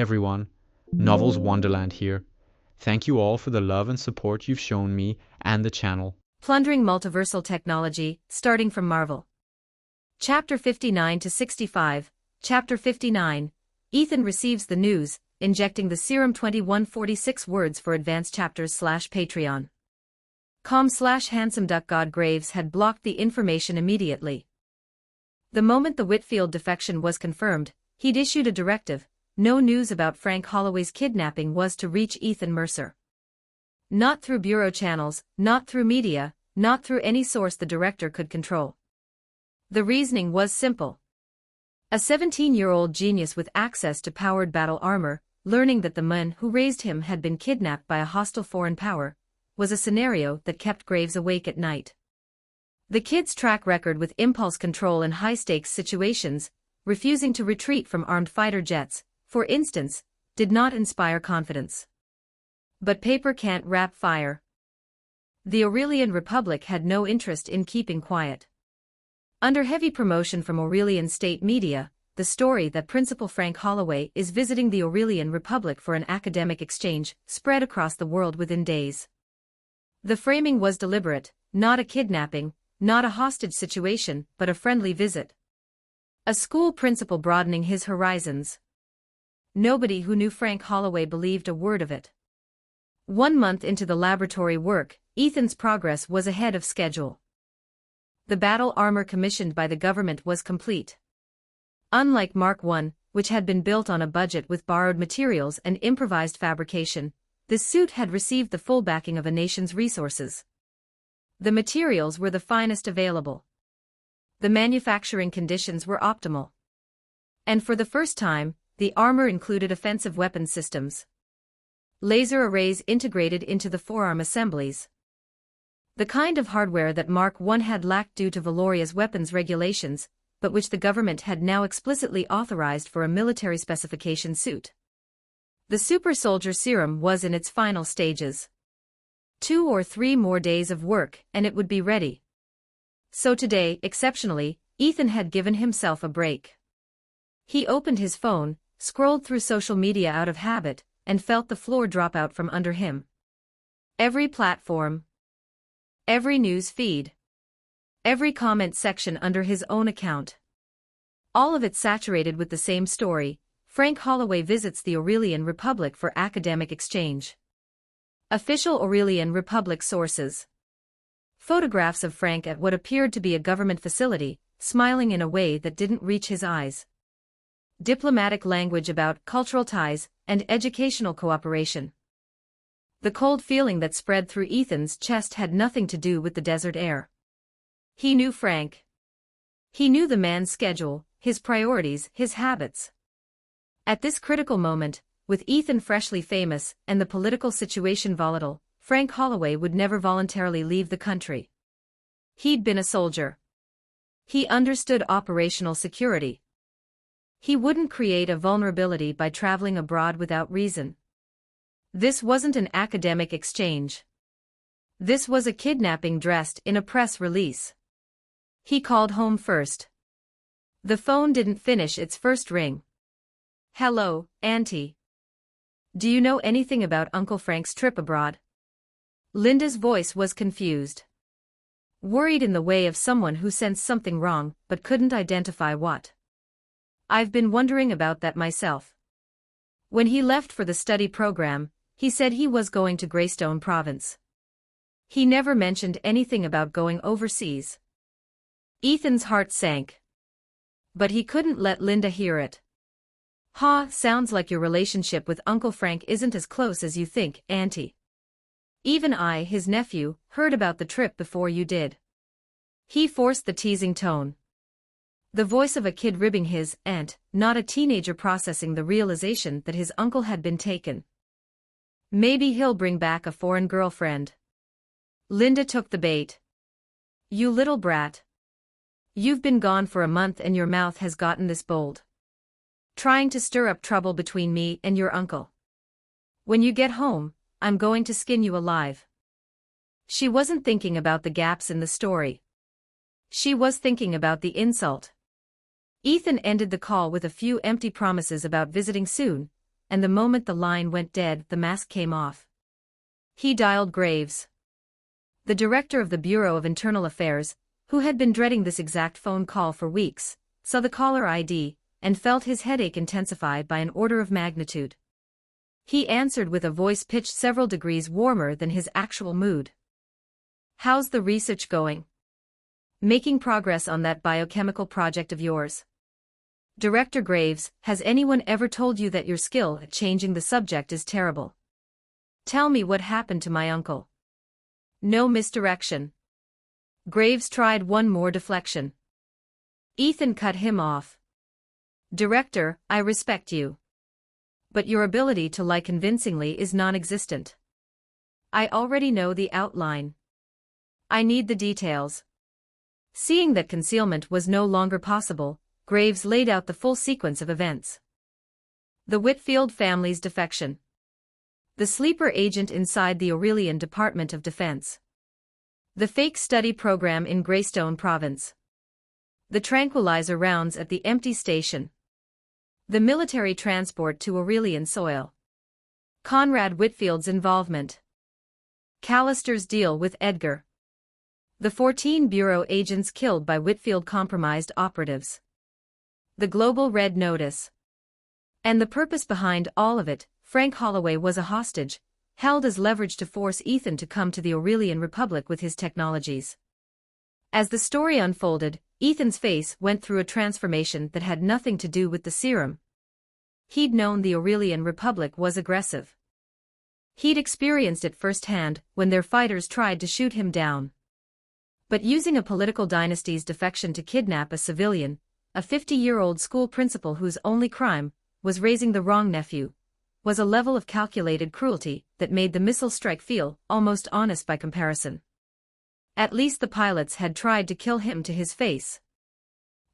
everyone, Novels Wonderland here. Thank you all for the love and support you've shown me and the channel. Plundering multiversal technology, starting from Marvel. Chapter 59 to 65, Chapter 59, Ethan receives the news, injecting the serum 2146 words for advanced chapters /Patreon. com/handsomeduckgod Graves had blocked the information immediately. The moment the Whitfield defection was confirmed, he'd issued a directive: no news about Frank Holloway's kidnapping was to reach Ethan Mercer. Not through bureau channels, not through media, not through any source the director could control. The reasoning was simple. A 17-year-old genius with access to powered battle armor, learning that the man who raised him had been kidnapped by a hostile foreign power, was a scenario that kept Graves awake at night. The kid's track record with impulse control in high-stakes situations, refusing to retreat from armed fighter jets, for instance, did not inspire confidence. But paper can't wrap fire. The Aurelian Republic had no interest in keeping quiet. Under heavy promotion from Aurelian state media, the story that Principal Frank Holloway is visiting the Aurelian Republic for an academic exchange spread across the world within days. The framing was deliberate: not a kidnapping, not a hostage situation, but a friendly visit. A school principal broadening his horizons. Nobody who knew Frank Holloway believed a word of it. 1 month into the laboratory work, Ethan's progress was ahead of schedule. The battle armor commissioned by the government was complete. Unlike Mark I, which had been built on a budget with borrowed materials and improvised fabrication, this suit had received the full backing of a nation's resources. The materials were the finest available. The manufacturing conditions were optimal. And for the first time, the armor included offensive weapon systems. Laser arrays integrated into the forearm assemblies. The kind of hardware that Mark I had lacked due to Valoria's weapons regulations, but which the government had now explicitly authorized for a military specification suit. The super soldier serum was in its final stages. 2 or 3 more days of work, and it would be ready. So today, exceptionally, Ethan had given himself a break. He opened his phone, scrolled through social media out of habit, and felt the floor drop out from under him. Every platform, every news feed, every comment section under his own account. All of it saturated with the same story: Frank Holloway visits the Aurelian Republic for academic exchange. Official Aurelian Republic sources. Photographs of Frank at what appeared to be a government facility, smiling in a way that didn't reach his eyes. Diplomatic language about cultural ties and educational cooperation. The cold feeling that spread through Ethan's chest had nothing to do with the desert air. He knew Frank. He knew the man's schedule, his priorities, his habits. At this critical moment, with Ethan freshly famous and the political situation volatile, Frank Holloway would never voluntarily leave the country. He'd been a soldier. He understood operational security. He wouldn't create a vulnerability by traveling abroad without reason. This wasn't an academic exchange. This was a kidnapping dressed in a press release. He called home first. The phone didn't finish its first ring. "Hello, Auntie. Do you know anything about Uncle Frank's trip abroad?" Linda's voice was confused. Worried in the way of someone who sensed something wrong but couldn't identify what. "I've been wondering about that myself. When he left for the study program, he said he was going to Greystone Province. He never mentioned anything about going overseas." Ethan's heart sank. But he couldn't let Linda hear it. Sounds like your relationship with Uncle Frank isn't as close as you think, Auntie. Even I, his nephew, heard about the trip before you did." He forced the teasing tone. The voice of a kid ribbing his aunt, not a teenager processing the realization that his uncle had been taken. "Maybe he'll bring back a foreign girlfriend." Linda took the bait. "You little brat. You've been gone for a month and your mouth has gotten this bold. Trying to stir up trouble between me and your uncle. When you get home, I'm going to skin you alive." She wasn't thinking about the gaps in the story. She was thinking about the insult. Ethan ended the call with a few empty promises about visiting soon, and the moment the line went dead, the mask came off. He dialed Graves, the director of the Bureau of Internal Affairs, who had been dreading this exact phone call for weeks, saw the caller ID, and felt his headache intensify by an order of magnitude. He answered with a voice pitched several degrees warmer than his actual mood. "How's the research going? Making progress on that biochemical project of yours?" "Director Graves, has anyone ever told you that your skill at changing the subject is terrible? Tell me what happened to my uncle." No misdirection. Graves tried one more deflection. Ethan cut him off. "Director, I respect you. But your ability to lie convincingly is non-existent. I already know the outline. I need the details." Seeing that concealment was no longer possible, Graves laid out the full sequence of events. The Whitfield family's defection. The sleeper agent inside the Aurelian Department of Defense. The fake study program in Greystone Province. The tranquilizer rounds at the empty station. The military transport to Aurelian soil. Conrad Whitfield's involvement. Callister's deal with Edgar. The 14 Bureau agents killed by Whitfield-compromised operatives. The Global Red Notice. And the purpose behind all of it: Frank Holloway was a hostage, held as leverage to force Ethan to come to the Aurelian Republic with his technologies. As the story unfolded, Ethan's face went through a transformation that had nothing to do with the serum. He'd known the Aurelian Republic was aggressive. He'd experienced it firsthand when their fighters tried to shoot him down. But using a political dynasty's defection to kidnap a civilian, a 50-year-old school principal whose only crime was raising the wrong nephew, was a level of calculated cruelty that made the missile strike feel almost honest by comparison. At least the pilots had tried to kill him to his face.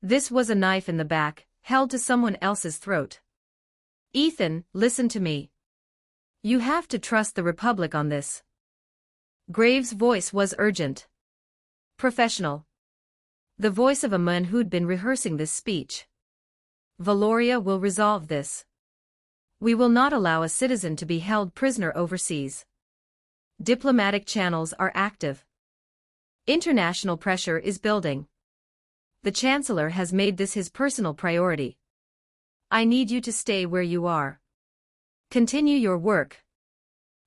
This was a knife in the back, held to someone else's throat. "Ethan, listen to me. You have to trust the Republic on this." Graves' voice was urgent. Professional. The voice of a man who'd been rehearsing this speech. "Valoria will resolve this. We will not allow a citizen to be held prisoner overseas. Diplomatic channels are active. International pressure is building. The Chancellor has made this his personal priority. I need you to stay where you are. Continue your work.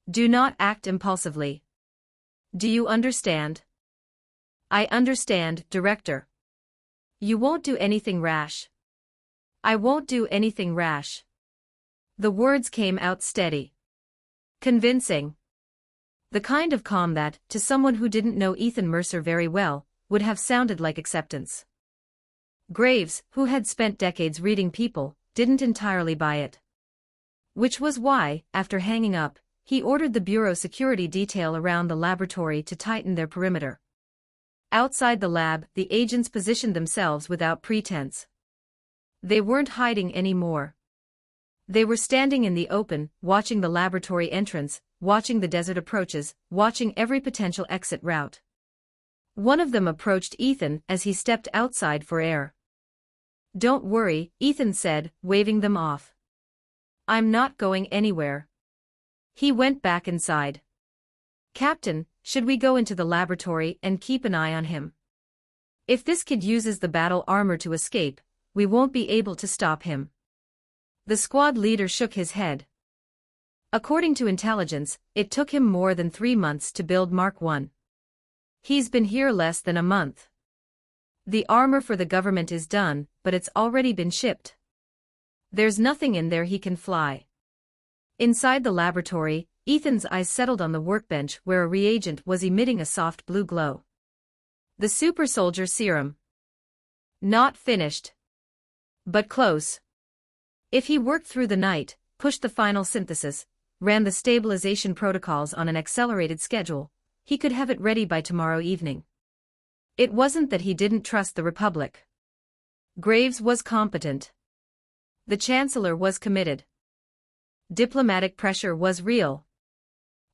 Do not act impulsively. Do you understand?" "I understand, Director. You won't do anything rash." "I won't do anything rash." The words came out steady. Convincing. The kind of calm that, to someone who didn't know Ethan Mercer very well, would have sounded like acceptance. Graves, who had spent decades reading people, didn't entirely buy it. Which was why, after hanging up, he ordered the Bureau security detail around the laboratory to tighten their perimeter. Outside the lab, the agents positioned themselves without pretense. They weren't hiding anymore. They were standing in the open, watching the laboratory entrance, watching the desert approaches, watching every potential exit route. One of them approached Ethan as he stepped outside for air. "Don't worry," Ethan said, waving them off. "I'm not going anywhere." He went back inside. "Captain, should we go into the laboratory and keep an eye on him? If this kid uses the battle armor to escape, we won't be able to stop him." The squad leader shook his head. According to intelligence, it took him more than 3 months to build Mark I. He's been here less than a month. The armor for the government is done, but it's already been shipped. There's nothing in there he can fly. Inside the laboratory, Ethan's eyes settled on the workbench where a reagent was emitting a soft blue glow. The super soldier serum. Not finished. But close. If he worked through the night, pushed the final synthesis, ran the stabilization protocols on an accelerated schedule, he could have it ready by tomorrow evening. It wasn't that he didn't trust the Republic. Graves was competent. The Chancellor was committed. Diplomatic pressure was real.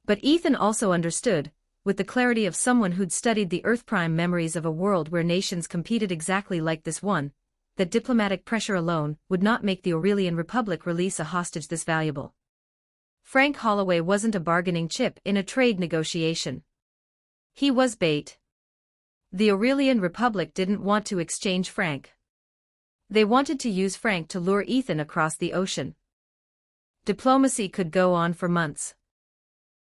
But Ethan also understood, with the clarity of someone who'd studied the Earth Prime memories of a world where nations competed exactly like this one, that diplomatic pressure alone would not make the Aurelian Republic release a hostage this valuable. Frank Holloway wasn't a bargaining chip in a trade negotiation. He was bait. The Aurelian Republic didn't want to exchange Frank. They wanted to use Frank to lure Ethan across the ocean. Diplomacy could go on for months.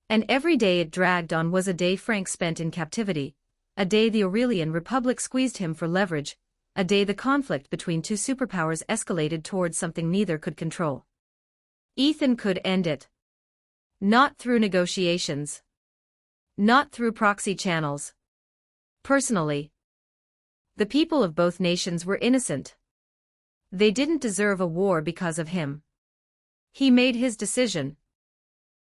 And every day it dragged on was a day Frank spent in captivity, a day the Aurelian Republic squeezed him for leverage, a day the conflict between two superpowers escalated towards something neither could control. Ethan could end it. Not through negotiations. Not through proxy channels. Personally. The people of both nations were innocent. They didn't deserve a war because of him. He made his decision.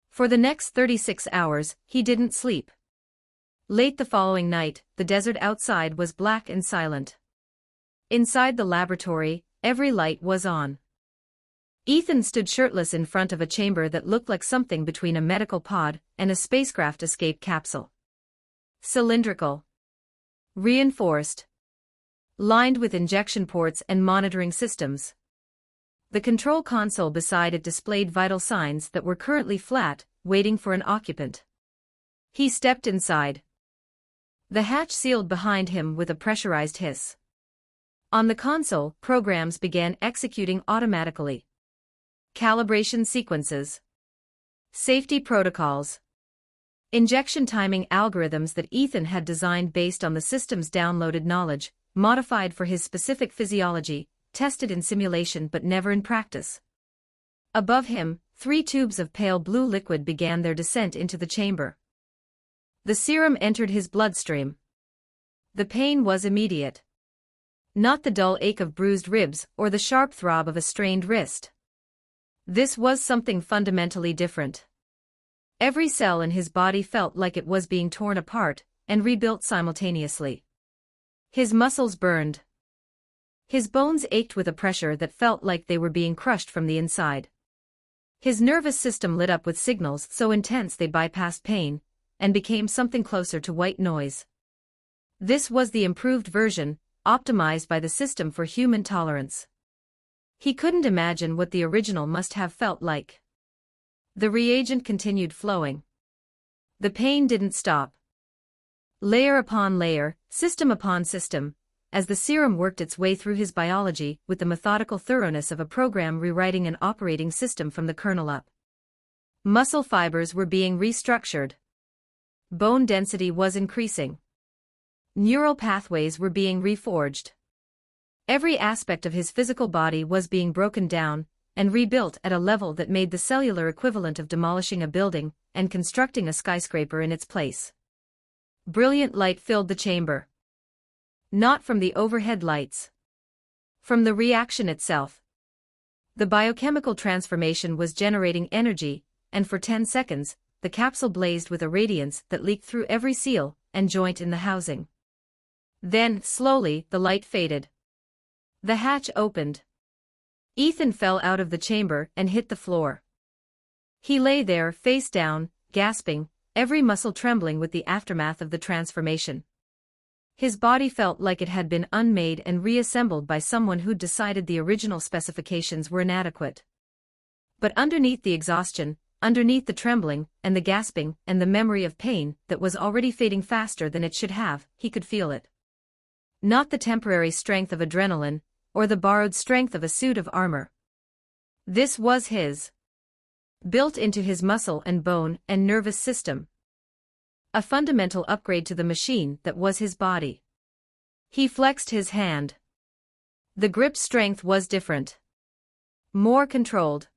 For the next 36 hours, he didn't sleep. Late the following night, the desert outside was black and silent. Inside the laboratory, every light was on. Ethan stood shirtless in front of a chamber that looked like something between a medical pod and a spacecraft escape capsule. Cylindrical. Reinforced. Lined with injection ports and monitoring systems. The control console beside it displayed vital signs that were currently flat, waiting for an occupant. He stepped inside. The hatch sealed behind him with a pressurized hiss. On the console, programs began executing automatically. Calibration sequences. Safety protocols. Injection timing algorithms that Ethan had designed based on the system's downloaded knowledge, modified for his specific physiology, tested in simulation but never in practice. Above him, 3 tubes of pale blue liquid began their descent into the chamber. The serum entered his bloodstream. The pain was immediate. Not the dull ache of bruised ribs or the sharp throb of a strained wrist. This was something fundamentally different. Every cell in his body felt like it was being torn apart and rebuilt simultaneously. His muscles burned. His bones ached with a pressure that felt like they were being crushed from the inside. His nervous system lit up with signals so intense they bypassed pain and became something closer to white noise. This was the improved version, optimized by the system for human tolerance. He couldn't imagine what the original must have felt like. The reagent continued flowing. The pain didn't stop. Layer upon layer, system upon system, as the serum worked its way through his biology with the methodical thoroughness of a program rewriting an operating system from the kernel up. Muscle fibers were being restructured. Bone density was increasing. Neural pathways were being reforged. Every aspect of his physical body was being broken down and rebuilt at a level that made the cellular equivalent of demolishing a building and constructing a skyscraper in its place. Brilliant light filled the chamber. Not from the overhead lights. From the reaction itself. The biochemical transformation was generating energy, and for 10 seconds, the capsule blazed with a radiance that leaked through every seal and joint in the housing. Then, slowly, the light faded. The hatch opened. Ethan fell out of the chamber and hit the floor. He lay there, face down, gasping, every muscle trembling with the aftermath of the transformation. His body felt like it had been unmade and reassembled by someone who'd decided the original specifications were inadequate. But underneath the exhaustion, underneath the trembling, and the gasping, and the memory of pain that was already fading faster than it should have, he could feel it. Not the temporary strength of adrenaline, or the borrowed strength of a suit of armor. This was his. Built into his muscle and bone and nervous system. A fundamental upgrade to the machine that was his body. He flexed his hand. The grip strength was different. More controlled.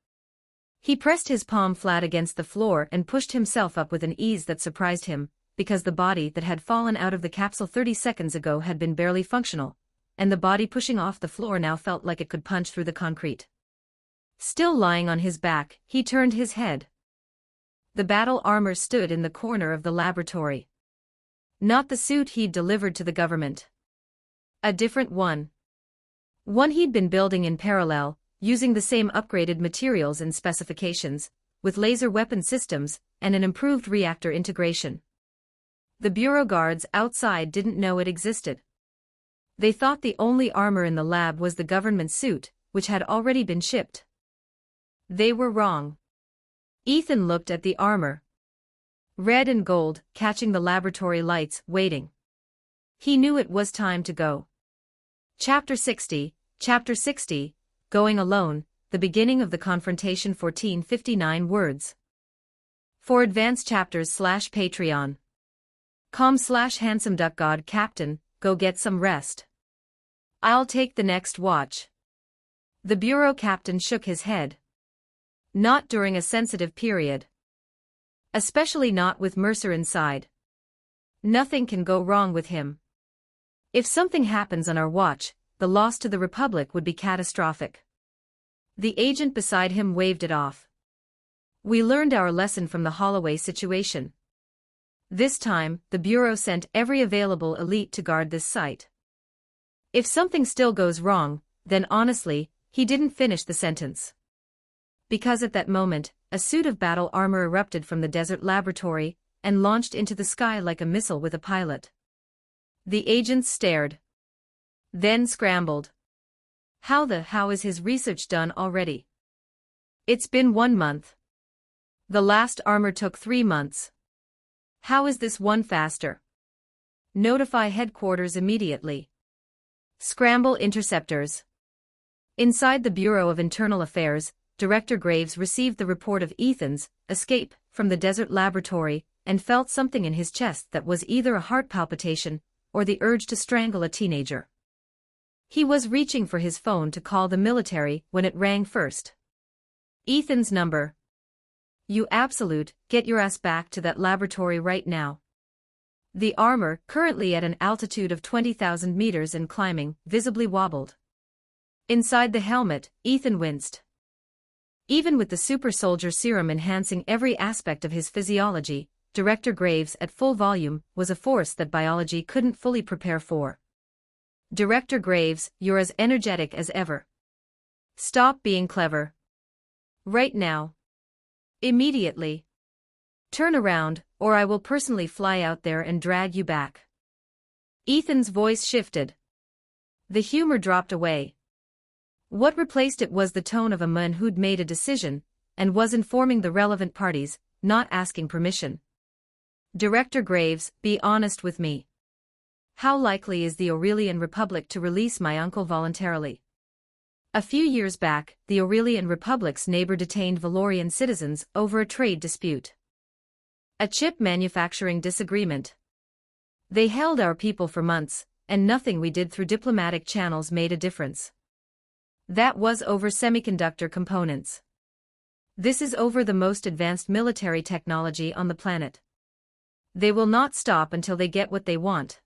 He pressed his palm flat against the floor and pushed himself up with an ease that surprised him, because the body that had fallen out of the capsule 30 seconds ago had been barely functional, and the body pushing off the floor now felt like it could punch through the concrete. Still lying on his back, he turned his head. The battle armor stood in the corner of the laboratory. Not the suit he'd delivered to the government. A different one. One he'd been building in parallel, using the same upgraded materials and specifications, with laser weapon systems and an improved reactor integration. The bureau guards outside didn't know it existed. They thought the only armor in the lab was the government suit, which had already been shipped. They were wrong. Ethan looked at the armor. Red and gold, catching the laboratory lights, waiting. He knew it was time to go. Chapter 60, Going Alone, the beginning of the confrontation. 1459 words. For advanced chapters /Patreon.com/HandsomeDuckGod Captain, go get some rest. I'll take the next watch. The bureau captain shook his head. Not during a sensitive period. Especially not with Mercer inside. Nothing can go wrong with him. If something happens on our watch, the loss to the Republic would be catastrophic. The agent beside him waved it off. We learned our lesson from the Holloway situation. This time, the Bureau sent every available elite to guard this site. If something still goes wrong, then honestly, he didn't finish the sentence. Because at that moment, a suit of battle armor erupted from the desert laboratory and launched into the sky like a missile with a pilot. The agents stared. Then scrambled. How is his research done already? It's been 1 month. The last armor took 3 months. How is this one faster? Notify headquarters immediately. Scramble interceptors. Inside the Bureau of Internal Affairs, Director Graves received the report of Ethan's escape from the desert laboratory and felt something in his chest that was either a heart palpitation or the urge to strangle a teenager. He was reaching for his phone to call the military when it rang first. Ethan's number. You absolute, get your ass back to that laboratory right now. The armor, currently at an altitude of 20,000 meters and climbing, visibly wobbled. Inside the helmet, Ethan winced. Even with the super soldier serum enhancing every aspect of his physiology, Director Graves at full volume was a force that biology couldn't fully prepare for. Director Graves, you're as energetic as ever. Stop being clever. Right now. Immediately. Turn around, or I will personally fly out there and drag you back. Ethan's voice shifted. The humor dropped away. What replaced it was the tone of a man who'd made a decision, and was informing the relevant parties, not asking permission. Director Graves, be honest with me. How likely is the Aurelian Republic to release my uncle voluntarily? A few years back, the Aurelian Republic's neighbor detained Valorian citizens over a trade dispute. A chip manufacturing disagreement. They held our people for months, and nothing we did through diplomatic channels made a difference. That was over semiconductor components. This is over the most advanced military technology on the planet. They will not stop until they get what they want.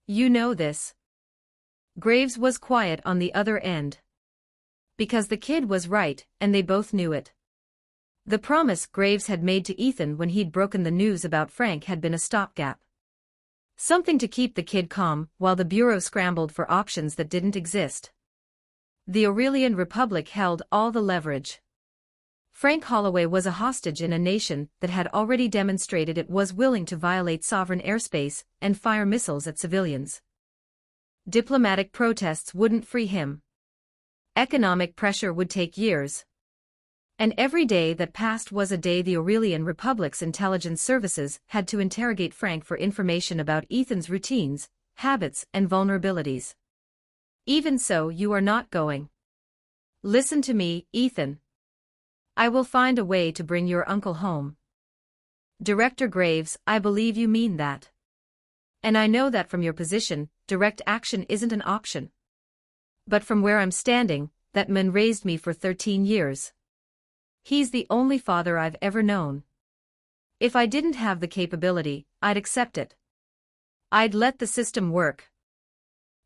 You know this. Graves was quiet on the other end. Because the kid was right, and they both knew it. The promise Graves had made to Ethan when he'd broken the news about Frank had been a stopgap. Something to keep the kid calm while the Bureau scrambled for options that didn't exist. The Aurelian Republic held all the leverage. Frank Holloway was a hostage in a nation that had already demonstrated it was willing to violate sovereign airspace and fire missiles at civilians. Diplomatic protests wouldn't free him. Economic pressure would take years. And every day that passed was a day the Aurelian Republic's intelligence services had to interrogate Frank for information about Ethan's routines, habits, and vulnerabilities. Even so, you are not going. Listen to me, Ethan. I will find a way to bring your uncle home. Director Graves, I believe you mean that. And I know that from your position, direct action isn't an option. But from where I'm standing, that man raised me for 13 years. He's the only father I've ever known. If I didn't have the capability, I'd accept it. I'd let the system work.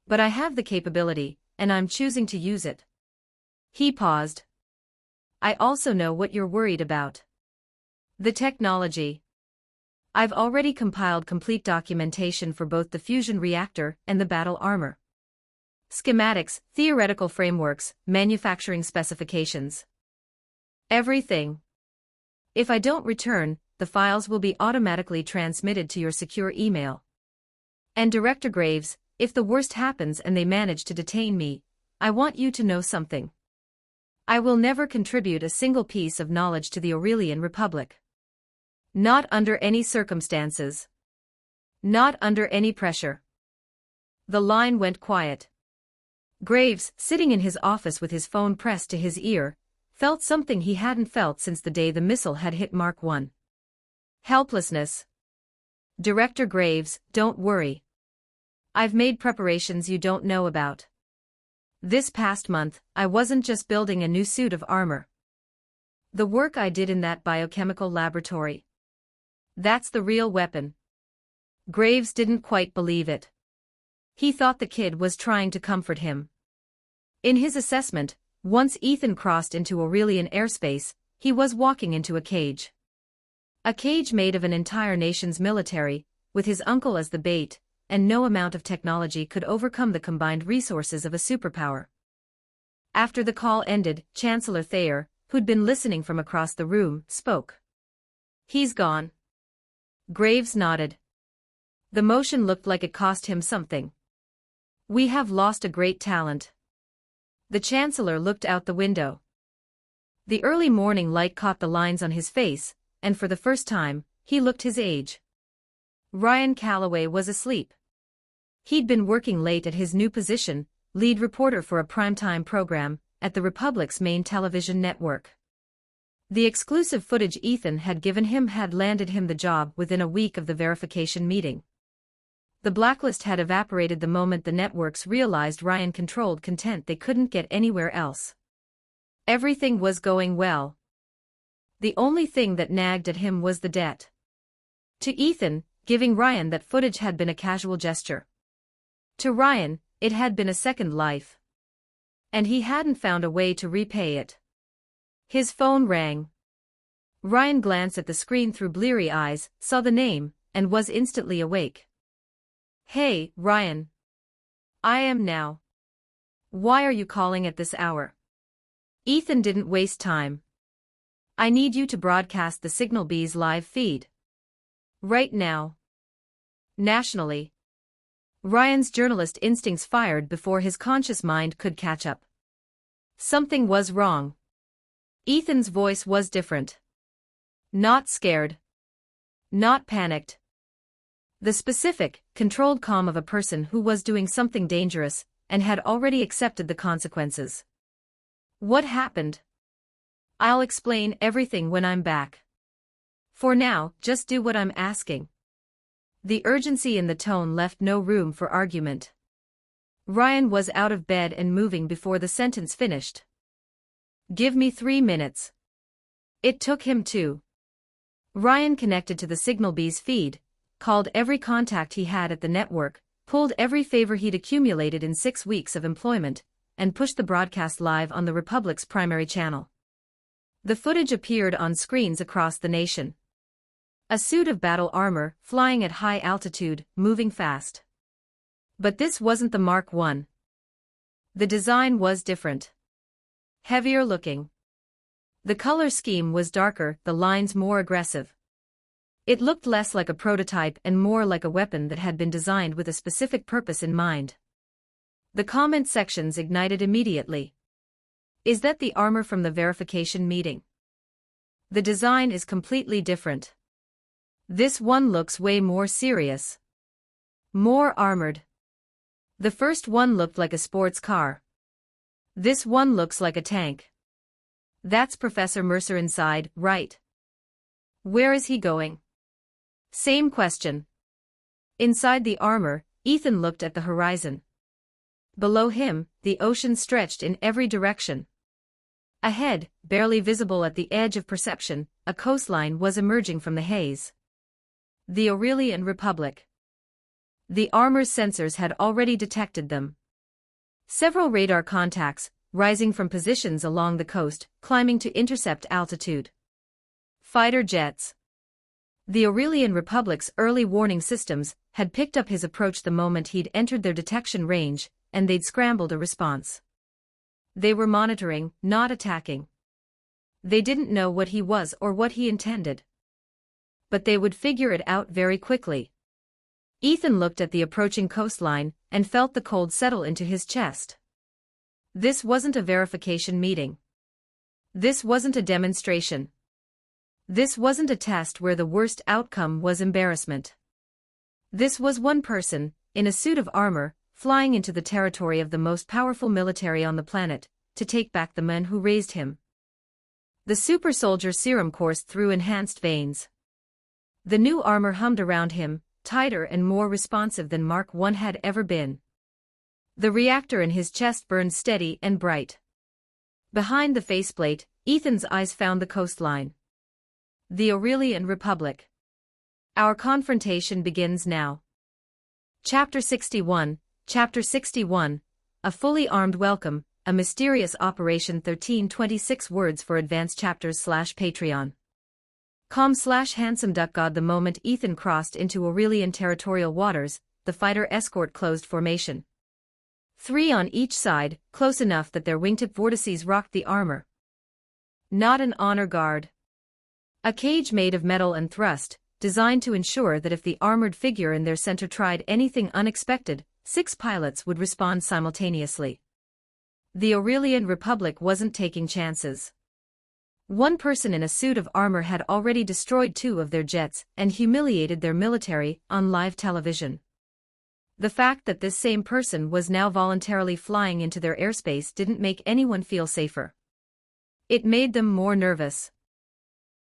But I have the capability, and I'm choosing to use it. He paused. I also know what you're worried about. The technology. I've already compiled complete documentation for both the fusion reactor and the battle armor. Schematics, theoretical frameworks, manufacturing specifications. Everything. If I don't return, the files will be automatically transmitted to your secure email. And Director Graves, if the worst happens and they manage to detain me, I want you to know something. I will never contribute a single piece of knowledge to the Aurelian Republic. Not under any circumstances. Not under any pressure. The line went quiet. Graves, sitting in his office with his phone pressed to his ear, felt something he hadn't felt since the day the missile had hit Mark 1. Helplessness. Director Graves, don't worry. I've made preparations you don't know about. This past month, I wasn't just building a new suit of armor. The work I did in that biochemical laboratory. That's the real weapon. Graves didn't quite believe it. He thought the kid was trying to comfort him. In his assessment, once Ethan crossed into Aurelian airspace, he was walking into a cage. A cage made of an entire nation's military, with his uncle as the bait, and no amount of technology could overcome the combined resources of a superpower. After the call ended, Chancellor Thayer, who'd been listening from across the room, spoke. He's gone. Graves nodded. The motion looked like it cost him something. We have lost a great talent. The Chancellor looked out the window. The early morning light caught the lines on his face, and for the first time, he looked his age. Ryan Calloway was asleep. He'd been working late at his new position, lead reporter for a primetime program, at the Republic's main television network. The exclusive footage Ethan had given him had landed him the job within a week of the verification meeting. The blacklist had evaporated the moment the networks realized Ryan controlled content they couldn't get anywhere else. Everything was going well. The only thing that nagged at him was the debt. To Ethan, giving Ryan that footage had been a casual gesture. To Ryan, it had been a second life. And he hadn't found a way to repay it. His phone rang. Ryan glanced at the screen through bleary eyes, saw the name, and was instantly awake. Hey, Ryan. I am now. Why are you calling at this hour? Ethan didn't waste time. I need you to broadcast the Signal Bee's live feed. Right now. Nationally. Ryan's journalist instincts fired before his conscious mind could catch up. Something was wrong. Ethan's voice was different. Not scared. Not panicked. The specific, controlled calm of a person who was doing something dangerous, and had already accepted the consequences. What happened? I'll explain everything when I'm back. For now, just do what I'm asking. The urgency in the tone left no room for argument. Ryan was out of bed and moving before the sentence finished. Give me 3 minutes. It took him 2. Ryan connected to the Signal Bee's feed, called every contact he had at the network, pulled every favor he'd accumulated in 6 weeks of employment, and pushed the broadcast live on the Republic's primary channel. The footage appeared on screens across the nation. A suit of battle armor, flying at high altitude, moving fast. But this wasn't the Mark 1. The design was different. Heavier looking. The color scheme was darker, the lines more aggressive. It looked less like a prototype and more like a weapon that had been designed with a specific purpose in mind. The comment sections ignited immediately. Is that the armor from the verification meeting? The design is completely different. This one looks way more serious. More armored. The first one looked like a sports car. This one looks like a tank. That's Professor Mercer inside, right? Where is he going? Same question. Inside the armor, Ethan looked at the horizon. Below him, the ocean stretched in every direction. Ahead, barely visible at the edge of perception, a coastline was emerging from the haze. The Aurelian Republic. The armor's sensors had already detected them. Several radar contacts, rising from positions along the coast, climbing to intercept altitude. Fighter jets. The Aurelian Republic's early warning systems had picked up his approach the moment he'd entered their detection range, and they'd scrambled a response. They were monitoring, not attacking. They didn't know what he was or what he intended. But they would figure it out very quickly. Ethan looked at the approaching coastline and felt the cold settle into his chest. This wasn't a verification meeting. This wasn't a demonstration. This wasn't a test where the worst outcome was embarrassment. This was one person, in a suit of armor, flying into the territory of the most powerful military on the planet, to take back the men who raised him. The super soldier serum coursed through enhanced veins. The new armor hummed around him, tighter and more responsive than Mark I had ever been. The reactor in his chest burned steady and bright. Behind the faceplate, Ethan's eyes found the coastline. The Aurelian Republic. Our confrontation begins now. Chapter 61, Chapter 61, A Fully Armed Welcome, A Mysterious Operation 1326 words for advanced chapters/Patreon. com/HandsomeDuckGod. The moment Ethan crossed into Aurelian territorial waters, the fighter escort closed formation. 3 on each side, close enough that their wingtip vortices rocked the armor. Not an honor guard. A cage made of metal and thrust, designed to ensure that if the armored figure in their center tried anything unexpected, 6 pilots would respond simultaneously. The Aurelian Republic wasn't taking chances. One person in a suit of armor had already destroyed 2 of their jets and humiliated their military on live television. The fact that this same person was now voluntarily flying into their airspace didn't make anyone feel safer. It made them more nervous.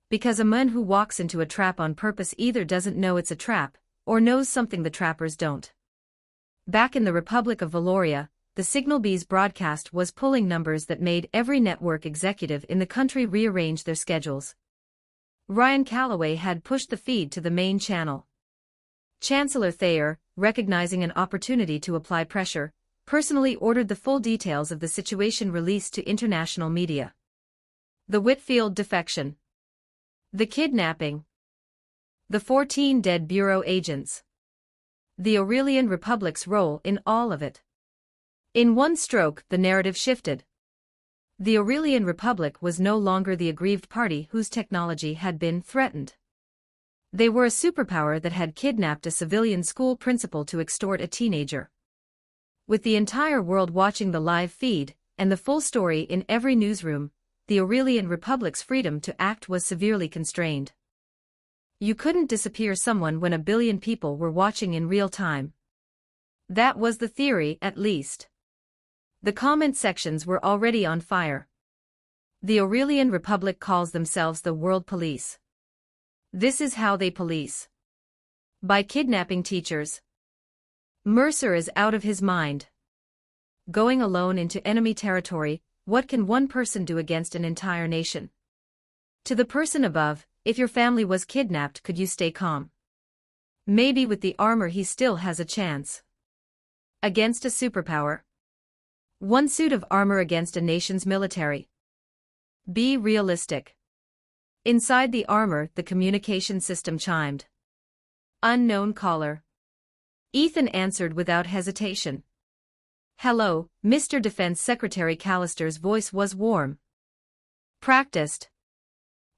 Because a man who walks into a trap on purpose either doesn't know it's a trap, or knows something the trappers don't. Back in the Republic of Valoria, the Signal B's broadcast was pulling numbers that made every network executive in the country rearrange their schedules. Ryan Calloway had pushed the feed to the main channel. Chancellor Thayer, recognizing an opportunity to apply pressure, personally ordered the full details of the situation released to international media. The Whitfield defection. The kidnapping. The 14 dead Bureau agents. The Aurelian Republic's role in all of it. In one stroke, the narrative shifted. The Aurelian Republic was no longer the aggrieved party whose technology had been threatened. They were a superpower that had kidnapped a civilian school principal to extort a teenager. With the entire world watching the live feed, and the full story in every newsroom, the Aurelian Republic's freedom to act was severely constrained. You couldn't disappear someone when a billion people were watching in real time. That was the theory, at least. The comment sections were already on fire. The Aurelian Republic calls themselves the World Police. This is how they police. By kidnapping teachers. Mercer is out of his mind. Going alone into enemy territory, what can one person do against an entire nation? To the person above, if your family was kidnapped, could you stay calm? Maybe with the armor he still has a chance. Against a superpower. One suit of armor against a nation's military. Be realistic. Inside the armor, the communication system chimed. Unknown caller. Ethan answered without hesitation. Hello, Mr. Defense Secretary. Callister's voice was warm. Practiced.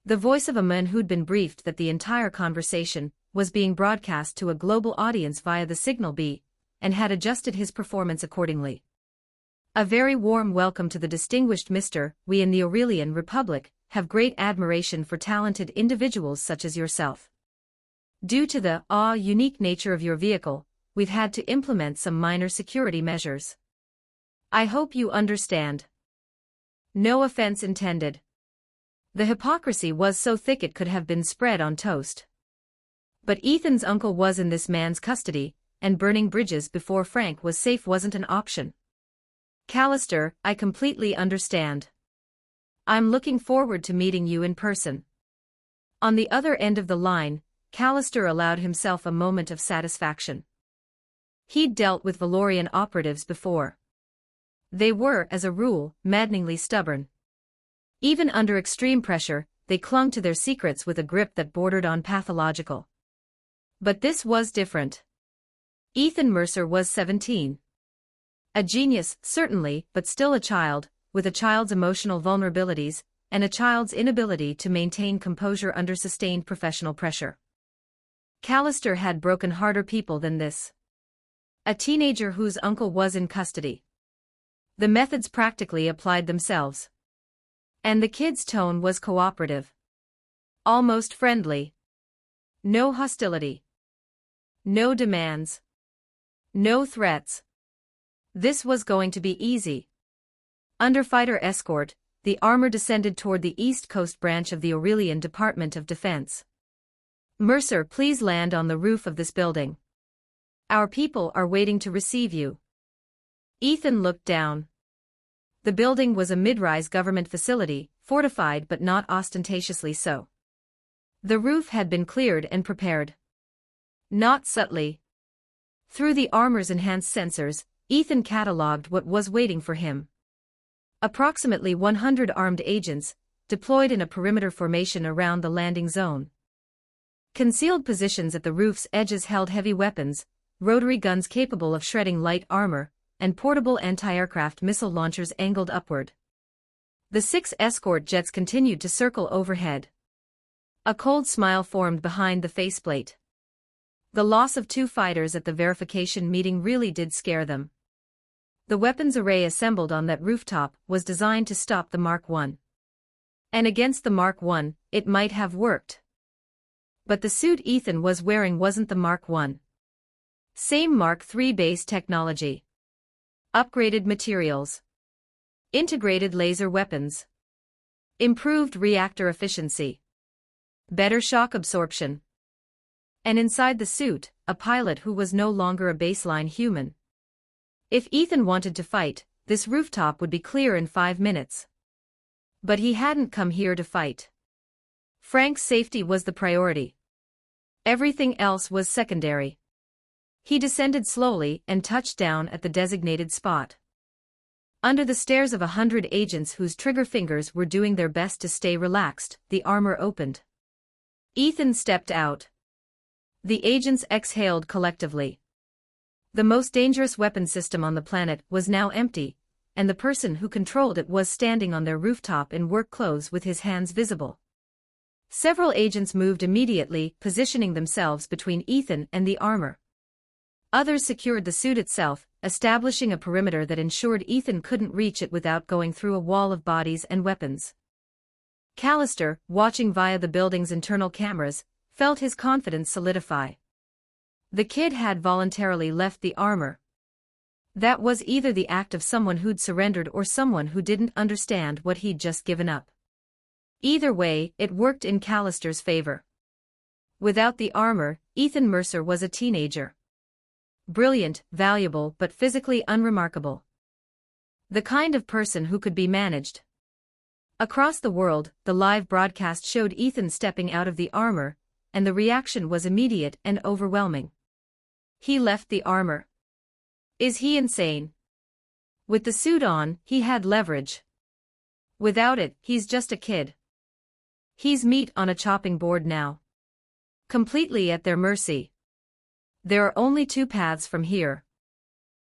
The voice of a man who'd been briefed that the entire conversation was being broadcast to a global audience via the Signal B, and had adjusted his performance accordingly. A very warm welcome to the distinguished Mr. We in the Aurelian Republic have great admiration for talented individuals such as yourself. Due to the unique nature of your vehicle, we've had to implement some minor security measures. I hope you understand. No offense intended. The hypocrisy was so thick it could have been spread on toast. But Ethan's uncle was in this man's custody, and burning bridges before Frank was safe wasn't an option. Callister, I completely understand. I'm looking forward to meeting you in person. On the other end of the line, Callister allowed himself a moment of satisfaction. He'd dealt with Valorian operatives before. They were, as a rule, maddeningly stubborn. Even under extreme pressure, they clung to their secrets with a grip that bordered on pathological. But this was different. Ethan Mercer was 17. A genius, certainly, but still a child, with a child's emotional vulnerabilities, and a child's inability to maintain composure under sustained professional pressure. Callister had broken harder people than this. A teenager whose uncle was in custody. The methods practically applied themselves. And the kid's tone was cooperative. Almost friendly. No hostility. No demands. No threats. This was going to be easy. Under fighter escort, the armor descended toward the East Coast branch of the Aurelian Department of Defense. Mercer, please land on the roof of this building. Our people are waiting to receive you. Ethan looked down. The building was a mid-rise government facility, fortified but not ostentatiously so. The roof had been cleared and prepared. Not subtly. Through the armor's enhanced sensors, Ethan catalogued what was waiting for him. Approximately 100 armed agents, deployed in a perimeter formation around the landing zone. Concealed positions at the roof's edges held heavy weapons, rotary guns capable of shredding light armor, and portable anti-aircraft missile launchers angled upward. The 6 escort jets continued to circle overhead. A cold smile formed behind the faceplate. The loss of 2 fighters at the verification meeting really did scare them. The weapons array assembled on that rooftop was designed to stop the Mark I. And against the Mark I, it might have worked. But the suit Ethan was wearing wasn't the Mark I. Same Mark III base technology. Upgraded materials. Integrated laser weapons. Improved reactor efficiency. Better shock absorption. And inside the suit, a pilot who was no longer a baseline human. If Ethan wanted to fight, this rooftop would be clear in 5 minutes. But he hadn't come here to fight. Frank's safety was the priority. Everything else was secondary. He descended slowly and touched down at the designated spot. Under the stares of 100 agents whose trigger fingers were doing their best to stay relaxed, the armor opened. Ethan stepped out. The agents exhaled collectively. The most dangerous weapon system on the planet was now empty, and the person who controlled it was standing on their rooftop in work clothes with his hands visible. Several agents moved immediately, positioning themselves between Ethan and the armor. Others secured the suit itself, establishing a perimeter that ensured Ethan couldn't reach it without going through a wall of bodies and weapons. Callister, watching via the building's internal cameras, felt his confidence solidify. The kid had voluntarily left the armor. That was either the act of someone who'd surrendered or someone who didn't understand what he'd just given up. Either way, it worked in Callister's favor. Without the armor, Ethan Mercer was a teenager. Brilliant, valuable but physically unremarkable. The kind of person who could be managed. Across the world, the live broadcast showed Ethan stepping out of the armor, and the reaction was immediate and overwhelming. He left the armor. Is he insane? With the suit on, he had leverage. Without it, he's just a kid. He's meat on a chopping board now. Completely at their mercy. There are only 2 paths from here.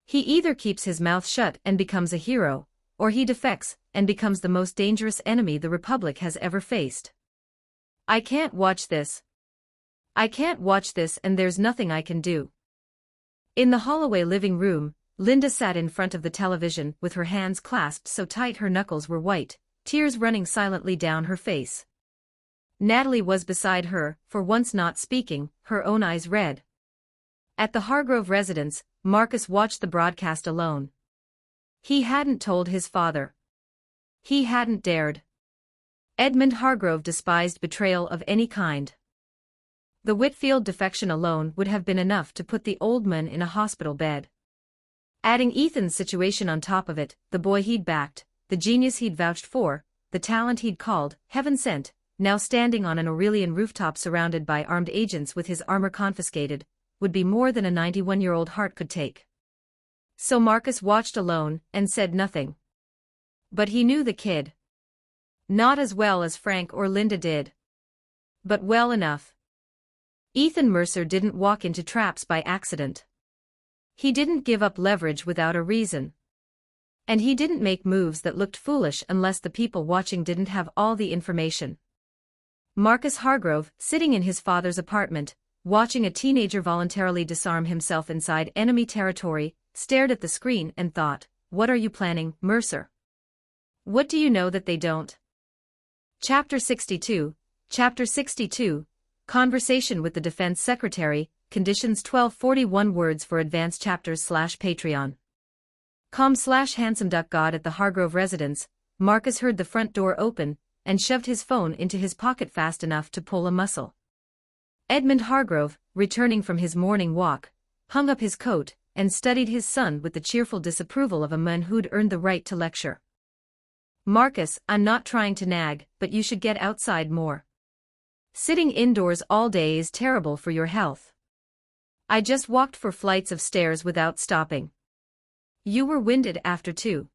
He either keeps his mouth shut and becomes a hero, or he defects and becomes the most dangerous enemy the Republic has ever faced. I can't watch this. I can't watch this, and there's nothing I can do. In the Holloway living room, Linda sat in front of the television with her hands clasped so tight her knuckles were white, tears running silently down her face. Natalie was beside her, for once not speaking, her own eyes red. At the Hargrove residence, Marcus watched the broadcast alone. He hadn't told his father. He hadn't dared. Edmund Hargrove despised betrayal of any kind. The Whitfield defection alone would have been enough to put the old man in a hospital bed. Adding Ethan's situation on top of it, the boy he'd backed, the genius he'd vouched for, the talent he'd called heaven sent, now standing on an Aurelian rooftop surrounded by armed agents with his armor confiscated, would be more than a 91-year-old heart could take. So Marcus watched alone and said nothing. But he knew the kid. Not as well as Frank or Linda did. But well enough. Ethan Mercer didn't walk into traps by accident. He didn't give up leverage without a reason. And he didn't make moves that looked foolish unless the people watching didn't have all the information. Marcus Hargrove, sitting in his father's apartment, watching a teenager voluntarily disarm himself inside enemy territory, stared at the screen and thought, "What are you planning, Mercer? What do you know that they don't?" Chapter 62, Conversation with the Defense Secretary, Conditions 1241 words for advanced chapters /Patreon. com/handsomeduckgod at the Hargrove residence, Marcus heard the front door open, and shoved his phone into his pocket fast enough to pull a muscle. Edmund Hargrove, returning from his morning walk, hung up his coat, and studied his son with the cheerful disapproval of a man who'd earned the right to lecture. "Marcus, I'm not trying to nag, but you should get outside more. Sitting indoors all day is terrible for your health. I just walked 4 flights of stairs without stopping. You were winded after 2.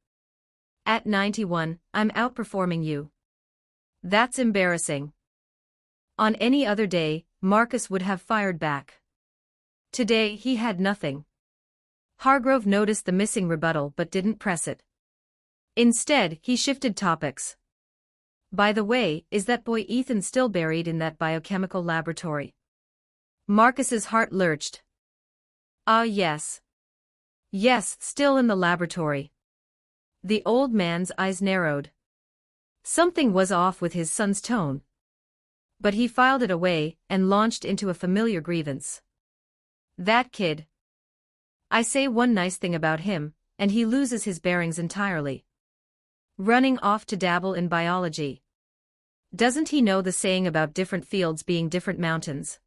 At 91, I'm outperforming you. That's embarrassing." On any other day, Marcus would have fired back. Today he had nothing. Hargrove noticed the missing rebuttal but didn't press it. Instead, he shifted topics. "By the way, is that boy Ethan still buried in that biochemical laboratory?" Marcus's heart lurched. Yes. Yes, still in the laboratory." The old man's eyes narrowed. Something was off with his son's tone. But he filed it away and launched into a familiar grievance. "That kid. I say one nice thing about him, and he loses his bearings entirely. Running off to dabble in biology. Doesn't he know the saying about different fields being different mountains?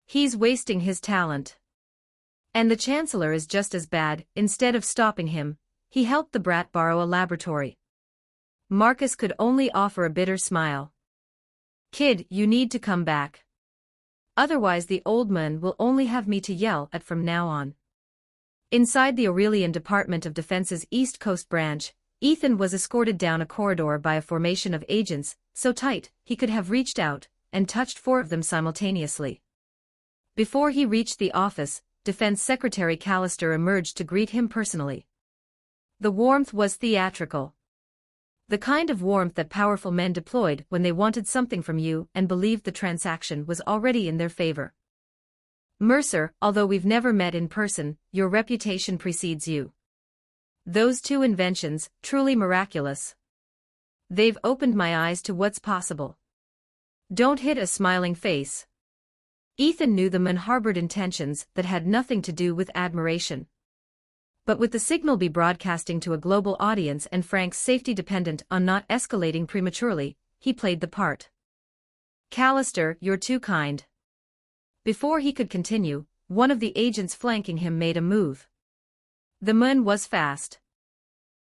He's wasting his talent. And the chancellor is just as bad. Instead of stopping him, he helped the brat borrow a laboratory." Marcus could only offer a bitter smile. "Kid, you need to come back. Otherwise the old man will only have me to yell at from now on." Inside the Aurelian Department of Defense's East Coast branch, Ethan was escorted down a corridor by a formation of agents, so tight, he could have reached out and touched 4 of them simultaneously. Before he reached the office, Defense Secretary Callister emerged to greet him personally. The warmth was theatrical. The kind of warmth that powerful men deployed when they wanted something from you and believed the transaction was already in their favor. "Mercer, although we've never met in person, your reputation precedes you. Those 2 inventions, truly miraculous. They've opened my eyes to what's possible." "Don't hit a smiling face." Ethan knew the man harbored intentions that had nothing to do with admiration. But with the signal be broadcasting to a global audience and Frank's safety dependent on not escalating prematurely, he played the part. "Callister, you're too kind." Before he could continue, one of the agents flanking him made a move. The man was fast.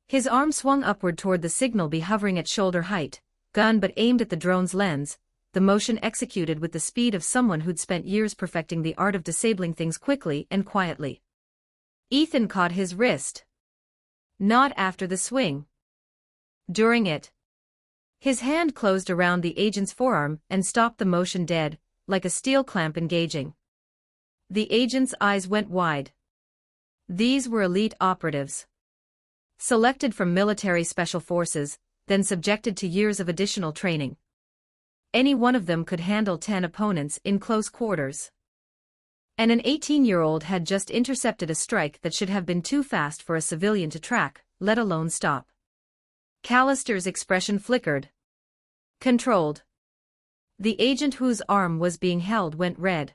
His arm swung upward toward the signal be hovering at shoulder height, gun but aimed at the drone's lens, the motion executed with the speed of someone who'd spent years perfecting the art of disabling things quickly and quietly. Ethan caught his wrist. Not after the swing. During it. His hand closed around the agent's forearm and stopped the motion dead, like a steel clamp engaging. The agent's eyes went wide. These were elite operatives. Selected from military special forces, then subjected to years of additional training. Any one of them could handle 10 opponents in close quarters. And an 18-year-old had just intercepted a strike that should have been too fast for a civilian to track, let alone stop. Callister's expression flickered. Controlled. The agent whose arm was being held went red.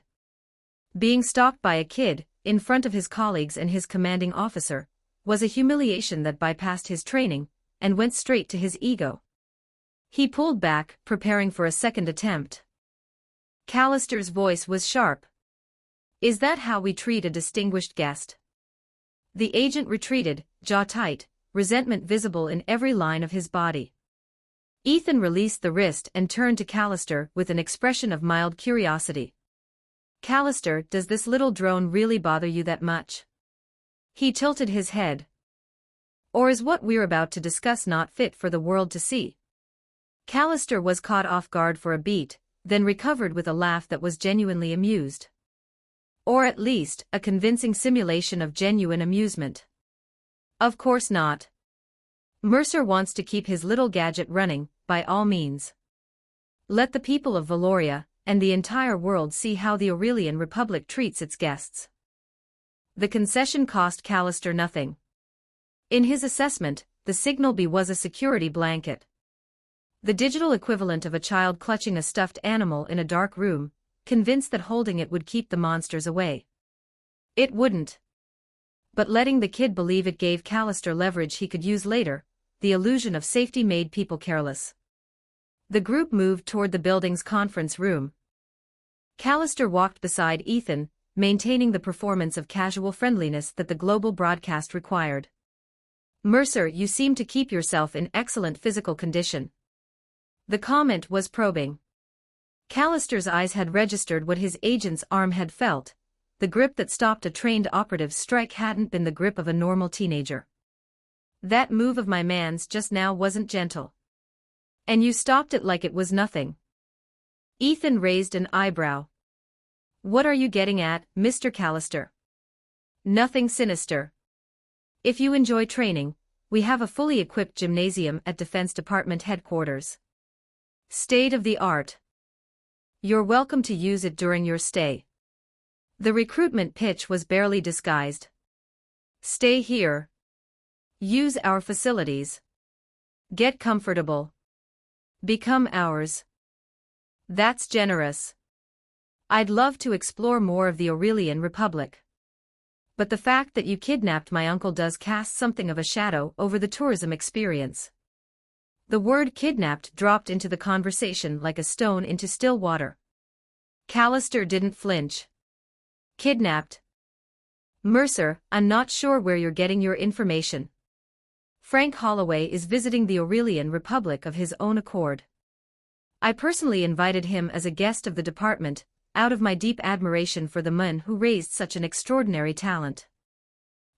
Being stalked by a kid, in front of his colleagues and his commanding officer, was a humiliation that bypassed his training, and went straight to his ego. He pulled back, preparing for a second attempt. Callister's voice was sharp. "Is that how we treat a distinguished guest?" The agent retreated, jaw tight, resentment visible in every line of his body. Ethan released the wrist and turned to Callister with an expression of mild curiosity. "Callister, does this little drone really bother you that much?" He tilted his head. "Or is what we're about to discuss not fit for the world to see?" Callister was caught off guard for a beat, then recovered with a laugh that was genuinely amused. Or at least, a convincing simulation of genuine amusement. "Of course not. Mercer wants to keep his little gadget running, by all means. Let the people of Valoria, and the entire world see how the Aurelian Republic treats its guests. The concession cost Callister nothing. In his assessment, the signal bee was a security blanket. The digital equivalent of a child clutching a stuffed animal in a dark room, convinced that holding it would keep the monsters away. It wouldn't. But letting the kid believe it gave Callister leverage he could use later. The illusion of safety made people careless. The group moved toward the building's conference room. Callister walked beside Ethan, maintaining the performance of casual friendliness that the global broadcast required. "Mercer, you seem to keep yourself in excellent physical condition." The comment was probing. Callister's eyes had registered what his agent's arm had felt. The grip that stopped a trained operative's strike hadn't been the grip of a normal teenager. "That move of my man's just now wasn't gentle. And you stopped it like it was nothing." Ethan raised an eyebrow. "What are you getting at, Mr. Callister?" "Nothing sinister. If you enjoy training, we have a fully equipped gymnasium at Defense Department headquarters. State of the art. You're welcome to use it during your stay." The recruitment pitch was barely disguised. "Stay here. Use our facilities. Get comfortable. Become ours." That's generous. I'd love to explore more of the Aurelian Republic. But the fact that you kidnapped my uncle does cast something of a shadow over the tourism experience. The word kidnapped dropped into the conversation like a stone into still water. Callister didn't flinch. "Kidnapped? Mercer, I'm not sure where you're getting your information. Frank Holloway is visiting the Aurelian Republic of his own accord. I personally invited him as a guest of the department, out of my deep admiration for the man who raised such an extraordinary talent.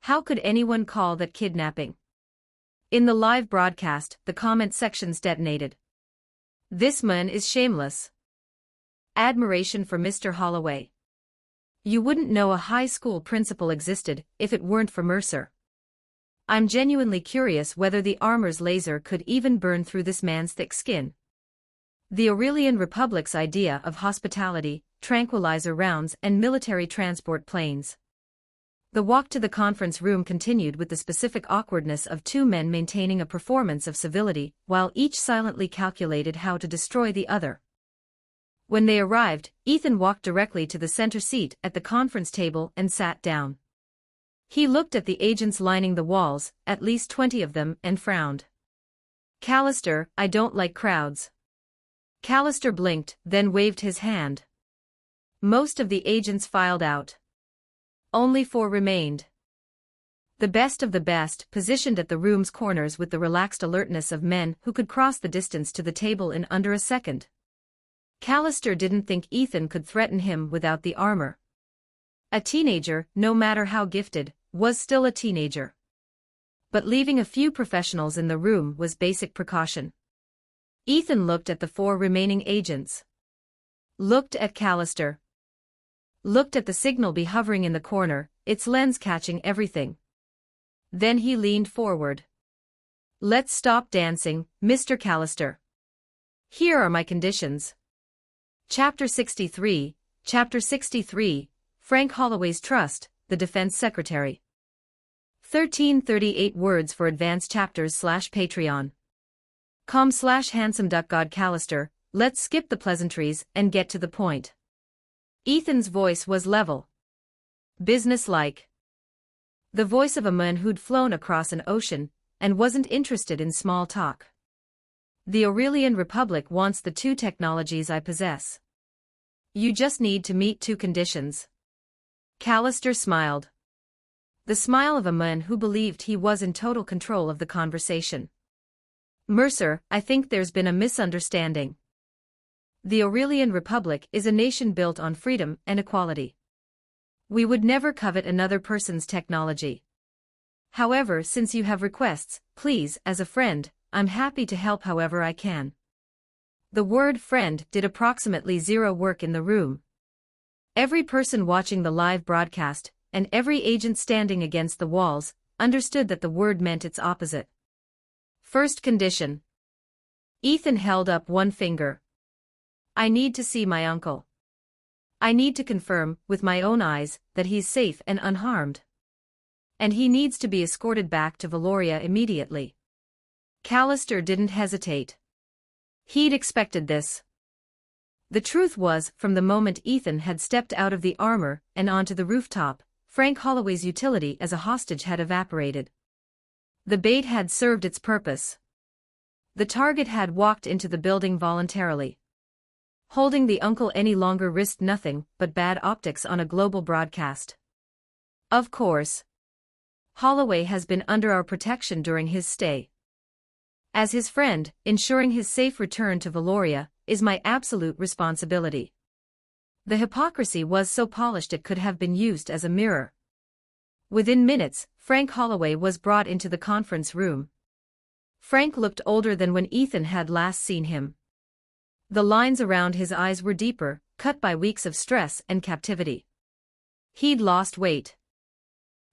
How could anyone call that kidnapping?" In the live broadcast, the comment sections detonated. "This man is shameless. Admiration for Mr. Holloway. You wouldn't know a high school principal existed if it weren't for Mercer. I'm genuinely curious whether the armor's laser could even burn through this man's thick skin." The Aurelian Republic's idea of hospitality, tranquilizer rounds and military transport planes. The walk to the conference room continued with the specific awkwardness of two men maintaining a performance of civility while each silently calculated how to destroy the other. When they arrived, Ethan walked directly to the center seat at the conference table and sat down. He looked at the agents lining the walls, at least 20 of them, and frowned. "Callister, I don't like crowds." Callister blinked, then waved his hand. Most of the agents filed out. Only 4 remained. The best of the best, positioned at the room's corners with the relaxed alertness of men who could cross the distance to the table in under a second. Callister didn't think Ethan could threaten him without the armor. A teenager, no matter how gifted, was still a teenager. But leaving a few professionals in the room was basic precaution. Ethan looked at the 4 remaining agents. Looked at Callister. Looked at the signal bee hovering in the corner, its lens catching everything. Then he leaned forward. "Let's stop dancing, Mr. Callister. Here are my conditions." Chapter 63, Frank Holloway's Trust, the Defense Secretary. 1338 words for advanced chapters/Patreon. com/handsomeduckgod Callister, let's skip the pleasantries and get to the point. Ethan's voice was level. Business-like. The voice of a man who'd flown across an ocean and wasn't interested in small talk. "The Aurelian Republic wants the 2 technologies I possess. You just need to meet 2 conditions." Callister smiled. The smile of a man who believed he was in total control of the conversation. "Mercer, I think there's been a misunderstanding. The Aurelian Republic is a nation built on freedom and equality. We would never covet another person's technology. However, since you have requests, please, as a friend, I'm happy to help however I can." The word friend did approximately 0 work in the room. Every person watching the live broadcast, and every agent standing against the walls, understood that the word meant its opposite. First condition. Ethan held up one finger. I need to see my uncle. I need to confirm, with my own eyes, that he's safe and unharmed. And he needs to be escorted back to Valoria immediately. Callister didn't hesitate. He'd expected this. The truth was, from the moment Ethan had stepped out of the armor and onto the rooftop, Frank Holloway's utility as a hostage had evaporated. The bait had served its purpose. The target had walked into the building voluntarily. Holding the uncle any longer risked nothing but bad optics on a global broadcast. Of course. Holloway has been under our protection during his stay. As his friend, ensuring his safe return to Valoria is my absolute responsibility. The hypocrisy was so polished it could have been used as a mirror. Within minutes, Frank Holloway was brought into the conference room. Frank looked older than when Ethan had last seen him. The lines around his eyes were deeper, cut by weeks of stress and captivity. He'd lost weight.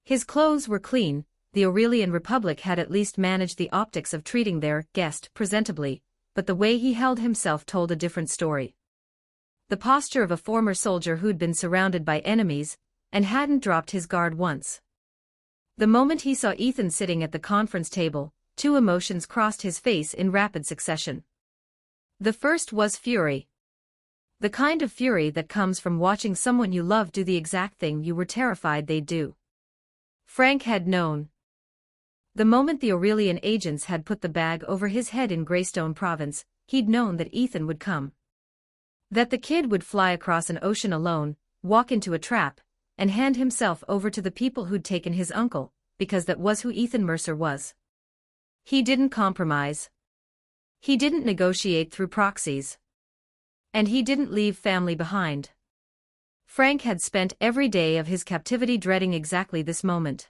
His clothes were clean. The Aurelian Republic had at least managed the optics of treating their guest presentably, but the way he held himself told a different story. The posture of a former soldier who'd been surrounded by enemies, and hadn't dropped his guard once. The moment he saw Ethan sitting at the conference table, two emotions crossed his face in rapid succession. The first was fury. The kind of fury that comes from watching someone you love do the exact thing you were terrified they'd do. Frank had known. The moment the Aurelian agents had put the bag over his head in Greystone Province, he'd known that Ethan would come. That the kid would fly across an ocean alone, walk into a trap, and hand himself over to the people who'd taken his uncle, because that was who Ethan Mercer was. He didn't compromise. He didn't negotiate through proxies. And he didn't leave family behind. Frank had spent every day of his captivity dreading exactly this moment.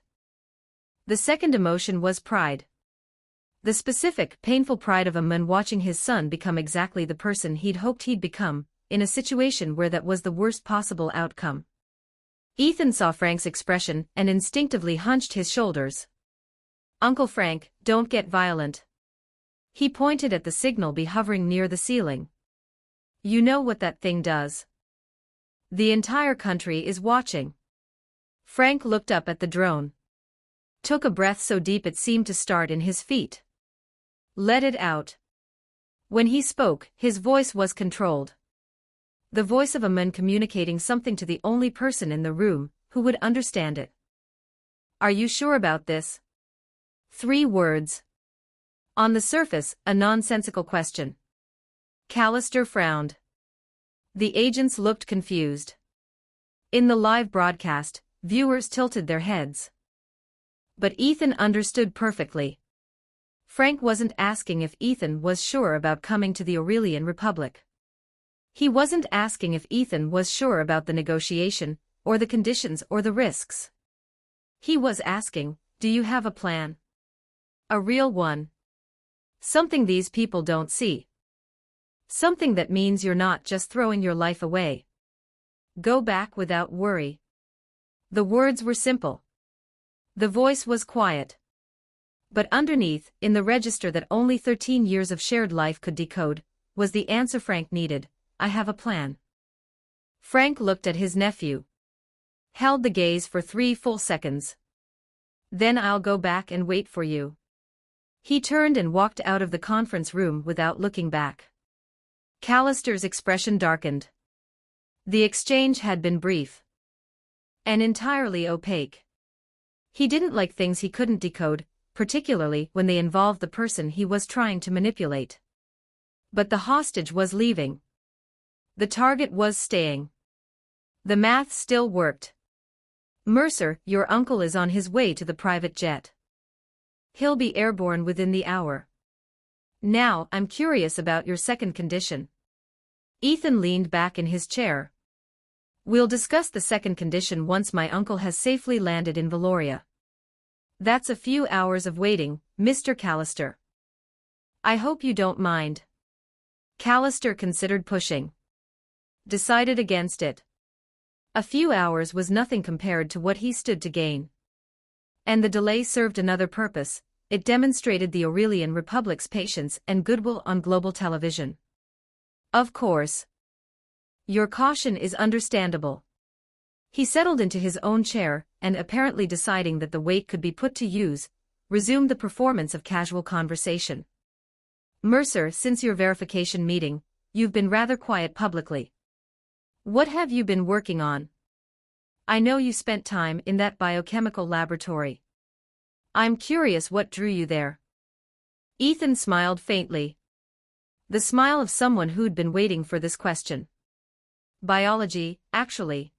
The second emotion was pride. The specific, painful pride of a man watching his son become exactly the person he'd hoped he'd become, in a situation where that was the worst possible outcome. Ethan saw Frank's expression and instinctively hunched his shoulders. "Uncle Frank, don't get violent." He pointed at the signal bee hovering near the ceiling. "You know what that thing does. The entire country is watching." Frank looked up at the drone. Took a breath so deep it seemed to start in his feet. Let it out. When he spoke, his voice was controlled. The voice of a man communicating something to the only person in the room who would understand it. "Are you sure about this?" 3 words. On the surface, a nonsensical question. Callister frowned. The agents looked confused. In the live broadcast, viewers tilted their heads. But Ethan understood perfectly. Frank wasn't asking if Ethan was sure about coming to the Aurelian Republic. He wasn't asking if Ethan was sure about the negotiation, or the conditions or the risks. He was asking, do you have a plan? A real one. Something these people don't see. Something that means you're not just throwing your life away. Go back without worry. The words were simple. The voice was quiet. But underneath, in the register that only 13 years of shared life could decode, was the answer Frank needed: I have a plan. Frank looked at his nephew. Held the gaze for 3 full seconds. Then I'll go back and wait for you. He turned and walked out of the conference room without looking back. Callister's expression darkened. The exchange had been brief. And entirely opaque. He didn't like things he couldn't decode, particularly when they involved the person he was trying to manipulate. But the hostage was leaving. The target was staying. The math still worked. Mercer, your uncle is on his way to the private jet. He'll be airborne within the hour. Now, I'm curious about your second condition. Ethan leaned back in his chair. We'll discuss the second condition once my uncle has safely landed in Valoria. That's a few hours of waiting, Mr. Callister. I hope you don't mind. Callister considered pushing. Decided against it. A few hours was nothing compared to what he stood to gain. And the delay served another purpose: it demonstrated the Aurelian Republic's patience and goodwill on global television. Of course. Your caution is understandable. He settled into his own chair, and apparently deciding that the weight could be put to use, resumed the performance of casual conversation. Mercer, since your verification meeting, you've been rather quiet publicly. What have you been working on? I know you spent time in that biochemical laboratory. I'm curious what drew you there. Ethan smiled faintly. The smile of someone who'd been waiting for this question. Biology, actually.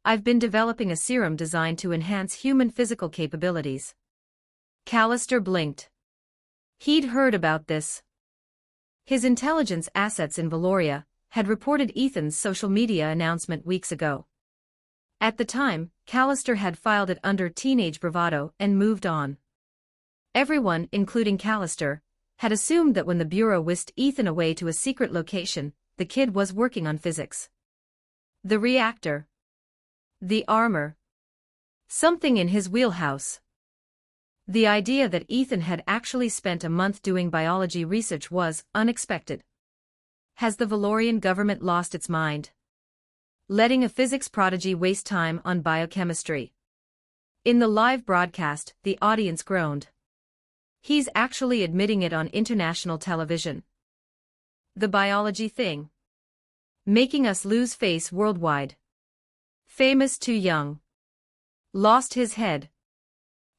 I've been developing a serum designed to enhance human physical capabilities. Callister blinked. He'd heard about this. His intelligence assets in Valoria had reported Ethan's social media announcement weeks ago. At the time, Callister had filed it under teenage bravado and moved on. Everyone, including Callister, had assumed that when the Bureau whisked Ethan away to a secret location, the kid was working on physics. The reactor. The armor. Something in his wheelhouse. The idea that Ethan had actually spent a month doing biology research was unexpected. Has the Valorian government lost its mind? Letting a physics prodigy waste time on biochemistry. In the live broadcast, the audience groaned. He's actually admitting it on international television. The biology thing. Making us lose face worldwide. Famous too young. Lost his head.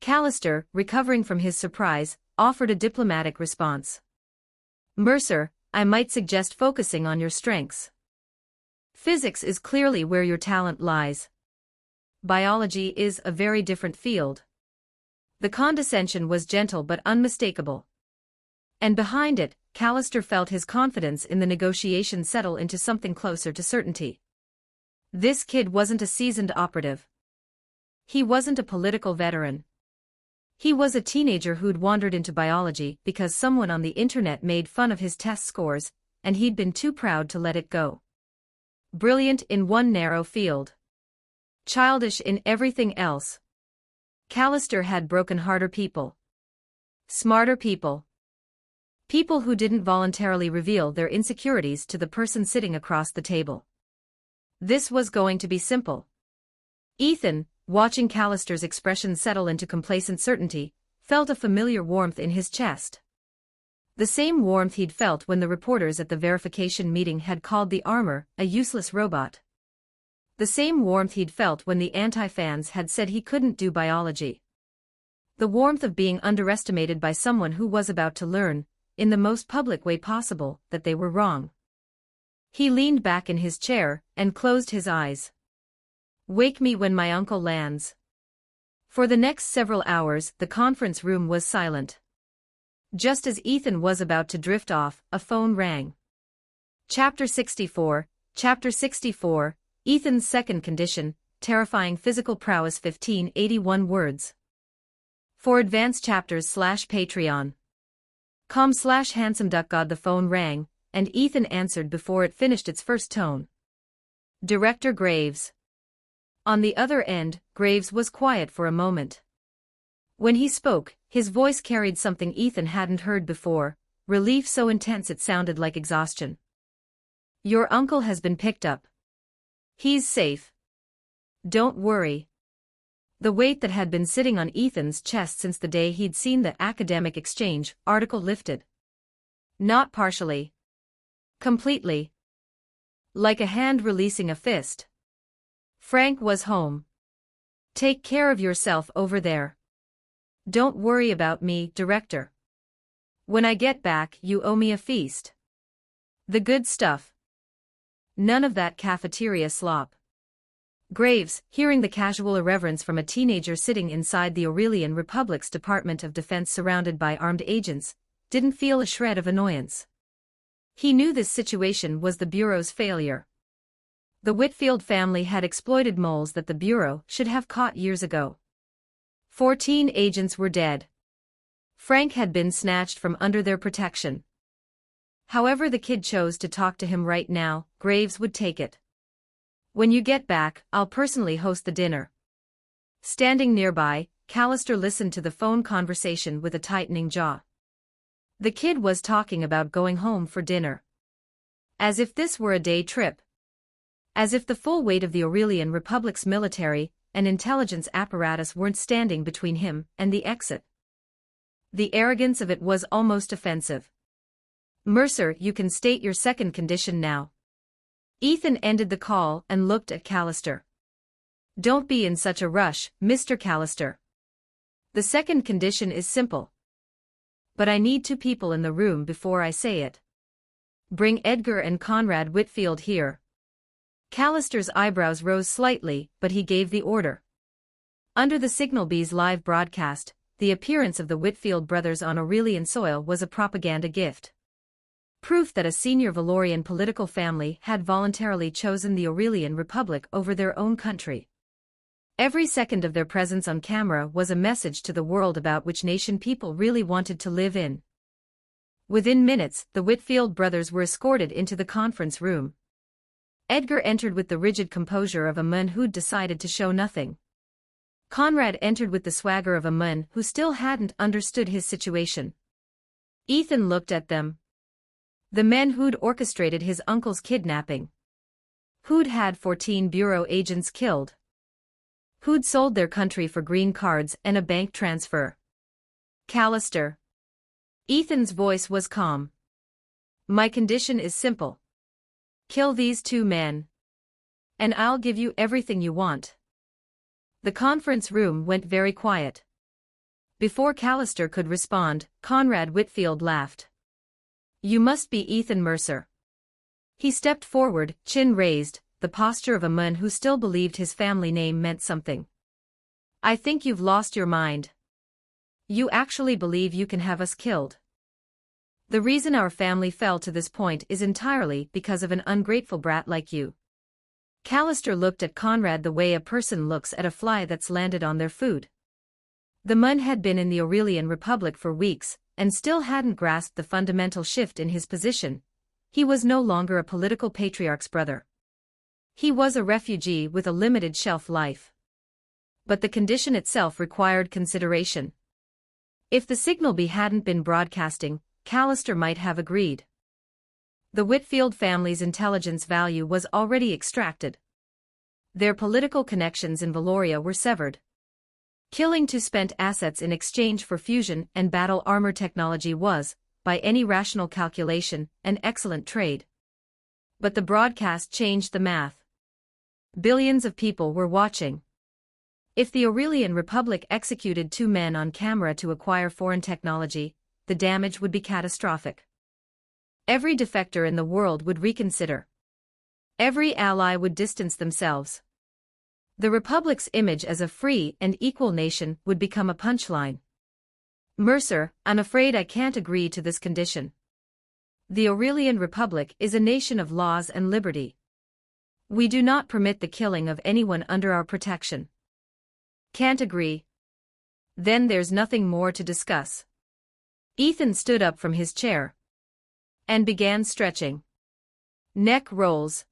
Callister, recovering from his surprise, offered a diplomatic response. Mercer, I might suggest focusing on your strengths. Physics is clearly where your talent lies. Biology is a very different field. The condescension was gentle but unmistakable. And behind it, Callister felt his confidence in the negotiation settle into something closer to certainty. This kid wasn't a seasoned operative. He wasn't a political veteran. He was a teenager who'd wandered into biology because someone on the internet made fun of his test scores, and he'd been too proud to let it go. Brilliant in one narrow field. Childish in everything else. Callister had broken-hearted people. Smarter people. People who didn't voluntarily reveal their insecurities to the person sitting across the table. This was going to be simple. Ethan, watching Callister's expression settle into complacent certainty, felt a familiar warmth in his chest. The same warmth he'd felt when the reporters at the verification meeting had called the armor a useless robot. The same warmth he'd felt when the anti-fans had said he couldn't do biology. The warmth of being underestimated by someone who was about to learn, in the most public way possible, that they were wrong. He leaned back in his chair and closed his eyes. Wake me when my uncle lands. For the next several hours, the conference room was silent. Just as Ethan was about to drift off, a phone rang. Chapter 64, Ethan's second condition, terrifying physical prowess 1581 words. For advanced chapters/Patreon.com/handsomeduckgod. The phone rang, and Ethan answered before it finished its first tone. Director Graves. On the other end, Graves was quiet for a moment. When he spoke, his voice carried something Ethan hadn't heard before, relief so intense it sounded like exhaustion. Your uncle has been picked up. He's safe. Don't worry. The weight that had been sitting on Ethan's chest since the day he'd seen the Academic Exchange article lifted. Not partially. Completely. Like a hand releasing a fist. Frank was home. Take care of yourself over there. Don't worry about me, Director. When I get back, you owe me a feast. The good stuff. None of that cafeteria slop. Graves, hearing the casual irreverence from a teenager sitting inside the Aurelian Republic's Department of Defense surrounded by armed agents, didn't feel a shred of annoyance. He knew this situation was the Bureau's failure. The Whitfield family had exploited moles that the Bureau should have caught years ago. 14 agents were dead. Frank had been snatched from under their protection. However the kid chose to talk to him right now, Graves would take it. When you get back, I'll personally host the dinner. Standing nearby, Callister listened to the phone conversation with a tightening jaw. The kid was talking about going home for dinner. As if this were a day trip. As if the full weight of the Aurelian Republic's military and intelligence apparatus weren't standing between him and the exit. The arrogance of it was almost offensive. "Mercer, you can state your second condition now." Ethan ended the call and looked at Callister. "Don't be in such a rush, Mr. Callister. The second condition is simple. But I need 2 people in the room before I say it. Bring Edgar and Conrad Whitfield here." Callister's eyebrows rose slightly, but he gave the order. Under the Signal B's live broadcast, the appearance of the Whitfield brothers on Aurelian soil was a propaganda gift. Proof that a senior Valorian political family had voluntarily chosen the Aurelian Republic over their own country. Every second of their presence on camera was a message to the world about which nation people really wanted to live in. Within minutes, the Whitfield brothers were escorted into the conference room. Edgar entered with the rigid composure of a man who'd decided to show nothing. Conrad entered with the swagger of a man who still hadn't understood his situation. Ethan looked at them. The men who'd orchestrated his uncle's kidnapping. Who'd had 14 bureau agents killed. Who'd sold their country for green cards and a bank transfer. Callister. Ethan's voice was calm. "My condition is simple. Kill these 2 men. And I'll give you everything you want." The conference room went very quiet. Before Callister could respond, Conrad Whitfield laughed. "You must be Ethan Mercer." He stepped forward, chin raised, the posture of a man who still believed his family name meant something. "I think you've lost your mind. You actually believe you can have us killed. The reason our family fell to this point is entirely because of an ungrateful brat like you." Callister looked at Conrad the way a person looks at a fly that's landed on their food. The man had been in the Aurelian Republic for weeks, and still hadn't grasped the fundamental shift in his position. He was no longer a political patriarch's brother. He was a refugee with a limited shelf life. But the condition itself required consideration. If the Signal Bee hadn't been broadcasting, Callister might have agreed. The Whitfield family's intelligence value was already extracted. Their political connections in Valoria were severed. Killing 2 spent assets in exchange for fusion and battle armor technology was, by any rational calculation, an excellent trade. But the broadcast changed the math. Billions of people were watching. If the Aurelian Republic executed 2 men on camera to acquire foreign technology, the damage would be catastrophic. Every defector in the world would reconsider. Every ally would distance themselves. The Republic's image as a free and equal nation would become a punchline. "Mercer, I'm afraid I can't agree to this condition. The Aurelian Republic is a nation of laws and liberty. We do not permit the killing of anyone under our protection." "Can't agree. Then there's nothing more to discuss." Ethan stood up from his chair and began stretching. Neck rolls.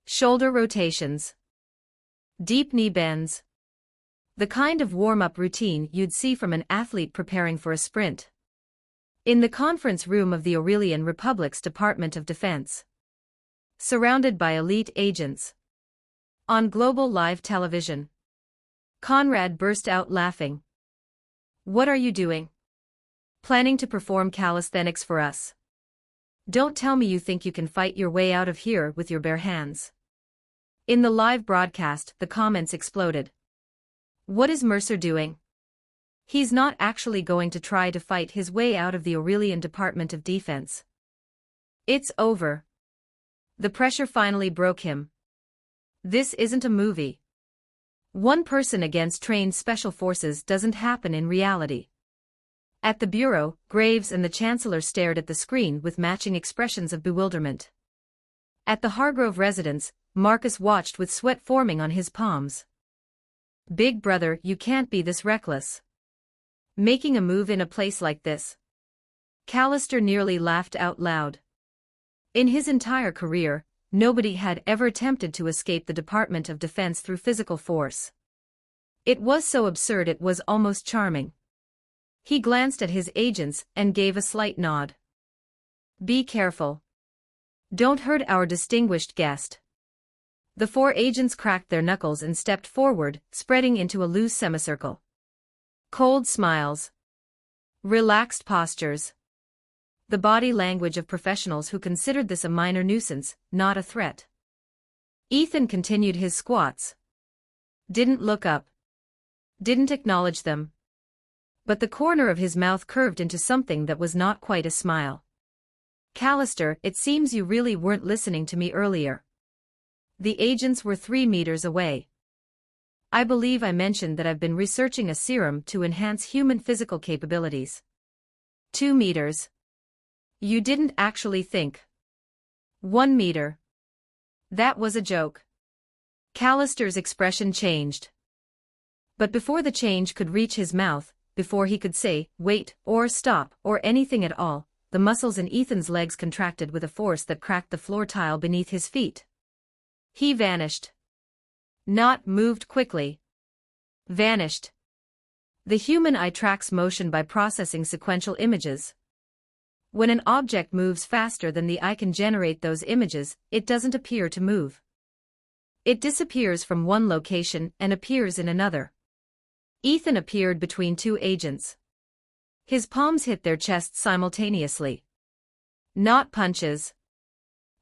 Shoulder rotations. Deep knee bends. The kind of warm-up routine you'd see from an athlete preparing for a sprint. In the conference room of the Aurelian Republic's Department of Defense. Surrounded by elite agents. On global live television. Conrad burst out laughing. "What are you doing? Planning to perform calisthenics for us? Don't tell me you think you can fight your way out of here with your bare hands." In the live broadcast, the comments exploded. "What is Mercer doing? He's not actually going to try to fight his way out of the Aurelian Department of Defense. It's over." The pressure finally broke him. This isn't a movie. 1 person against trained special forces doesn't happen in reality. At the bureau, Graves and the Chancellor stared at the screen with matching expressions of bewilderment. At the Hargrove residence, Marcus watched with sweat forming on his palms. "Big brother, you can't be this reckless. Making a move in a place like this." Callister nearly laughed out loud. In his entire career, nobody had ever attempted to escape the Department of Defense through physical force. It was so absurd it was almost charming. He glanced at his agents and gave a slight nod. "Be careful. Don't hurt our distinguished guest." The 4 agents cracked their knuckles and stepped forward, spreading into a loose semicircle. Cold smiles. Relaxed postures. The body language of professionals who considered this a minor nuisance, not a threat. Ethan continued his squats. Didn't look up. Didn't acknowledge them. But the corner of his mouth curved into something that was not quite a smile. "Callister, it seems you really weren't listening to me earlier." The agents were 3 meters away. "I believe I mentioned that I've been researching a serum to enhance human physical capabilities." 2 meters. "You didn't actually think." 1 meter. That was a joke. Callister's expression changed. But before the change could reach his mouth, before he could say, "Wait," or "Stop," or anything at all, the muscles in Ethan's legs contracted with a force that cracked the floor tile beneath his feet. He vanished. Not moved quickly. Vanished. The human eye tracks motion by processing sequential images. When an object moves faster than the eye can generate those images, it doesn't appear to move. It disappears from one location and appears in another. Ethan appeared between 2 agents. His palms hit their chests simultaneously. Not punches.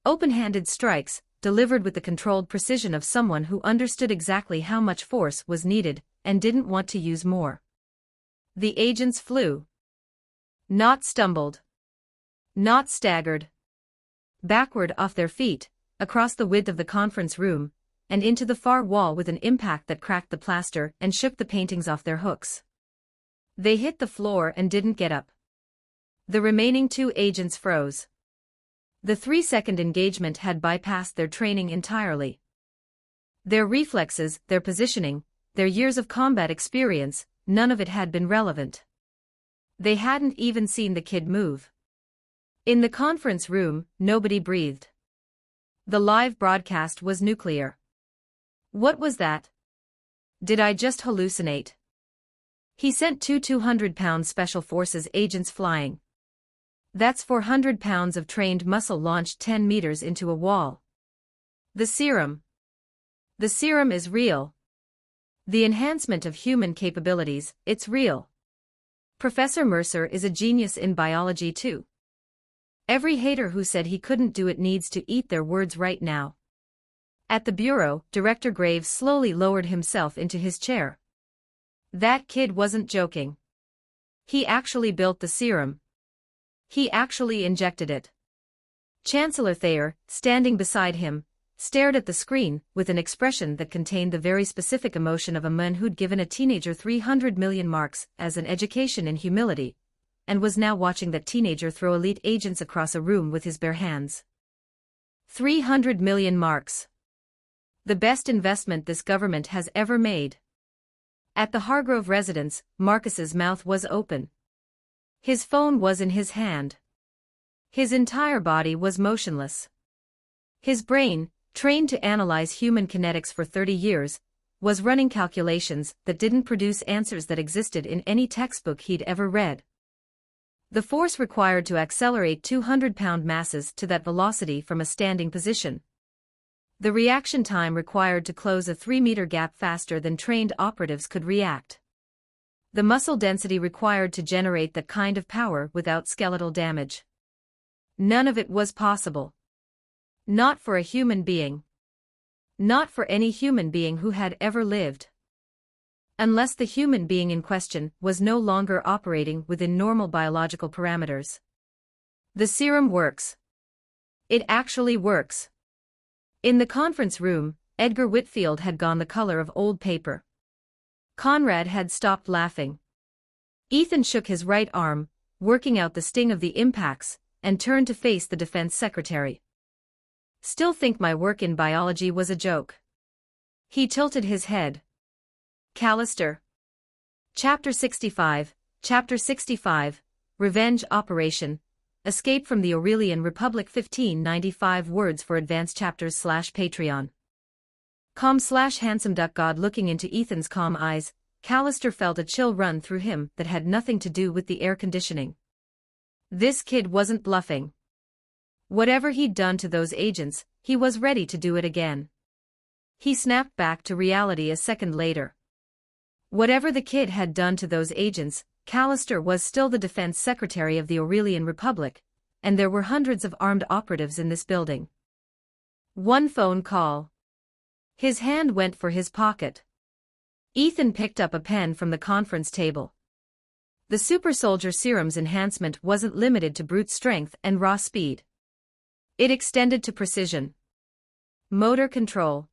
Open-handed strikes, delivered with the controlled precision of someone who understood exactly how much force was needed and didn't want to use more. The agents flew. Not stumbled. Not staggered. Backward off their feet, across the width of the conference room, and into the far wall with an impact that cracked the plaster and shook the paintings off their hooks. They hit the floor and didn't get up. The remaining 2 agents froze. The 3-second engagement had bypassed their training entirely. Their reflexes, their positioning, their years of combat experience, none of it had been relevant. They hadn't even seen the kid move. In the conference room, nobody breathed. The live broadcast was nuclear. What was that? Did I just hallucinate? He sent 2 200-pound Special Forces agents flying. That's 400 pounds of trained muscle launched 10 meters into a wall. The serum. The serum is real. The enhancement of human capabilities, it's real. Professor Mercer is a genius in biology too. Every hater who said he couldn't do it needs to eat their words right now. At the bureau, Director Graves slowly lowered himself into his chair. That kid wasn't joking. He actually built the serum. He actually injected it. Chancellor Thayer, standing beside him, stared at the screen with an expression that contained the very specific emotion of a man who'd given a teenager 300 million marks as an education in humility, and was now watching that teenager throw elite agents across a room with his bare hands. 300 million marks. The best investment this government has ever made. At the Hargrove residence, Marcus's mouth was open. His phone was in his hand. His entire body was motionless. His brain, trained to analyze human kinetics for 30 years, was running calculations that didn't produce answers that existed in any textbook he'd ever read. The force required to accelerate 200-pound masses to that velocity from a standing position. The reaction time required to close a 3-meter gap faster than trained operatives could react. The muscle density required to generate that kind of power without skeletal damage. None of it was possible. Not for a human being. Not for any human being who had ever lived. Unless the human being in question was no longer operating within normal biological parameters. The serum works. It actually works. In the conference room, Edgar Whitfield had gone the color of old paper. Conrad had stopped laughing. Ethan shook his right arm, working out the sting of the impacts, and turned to face the defense secretary. Still think my work in biology was a joke. He tilted his head. Callister. Chapter 65, Chapter 65, Revenge Operation, Escape from the Aurelian Republic 1595 words for advanced chapters /Patreon. com/handsomeduckgod looking into Ethan's calm eyes, Callister felt a chill run through him that had nothing to do with the air conditioning. This kid wasn't bluffing. Whatever he'd done to those agents, he was ready to do it again. He snapped back to reality a second later. Whatever the kid had done to those agents, Callister was still the defense secretary of the Aurelian Republic, and there were hundreds of armed operatives in this building. One phone call. His hand went for his pocket. Ethan picked up a pen from the conference table. The super soldier serum's enhancement wasn't limited to brute strength and raw speed. It extended to precision. Motor control.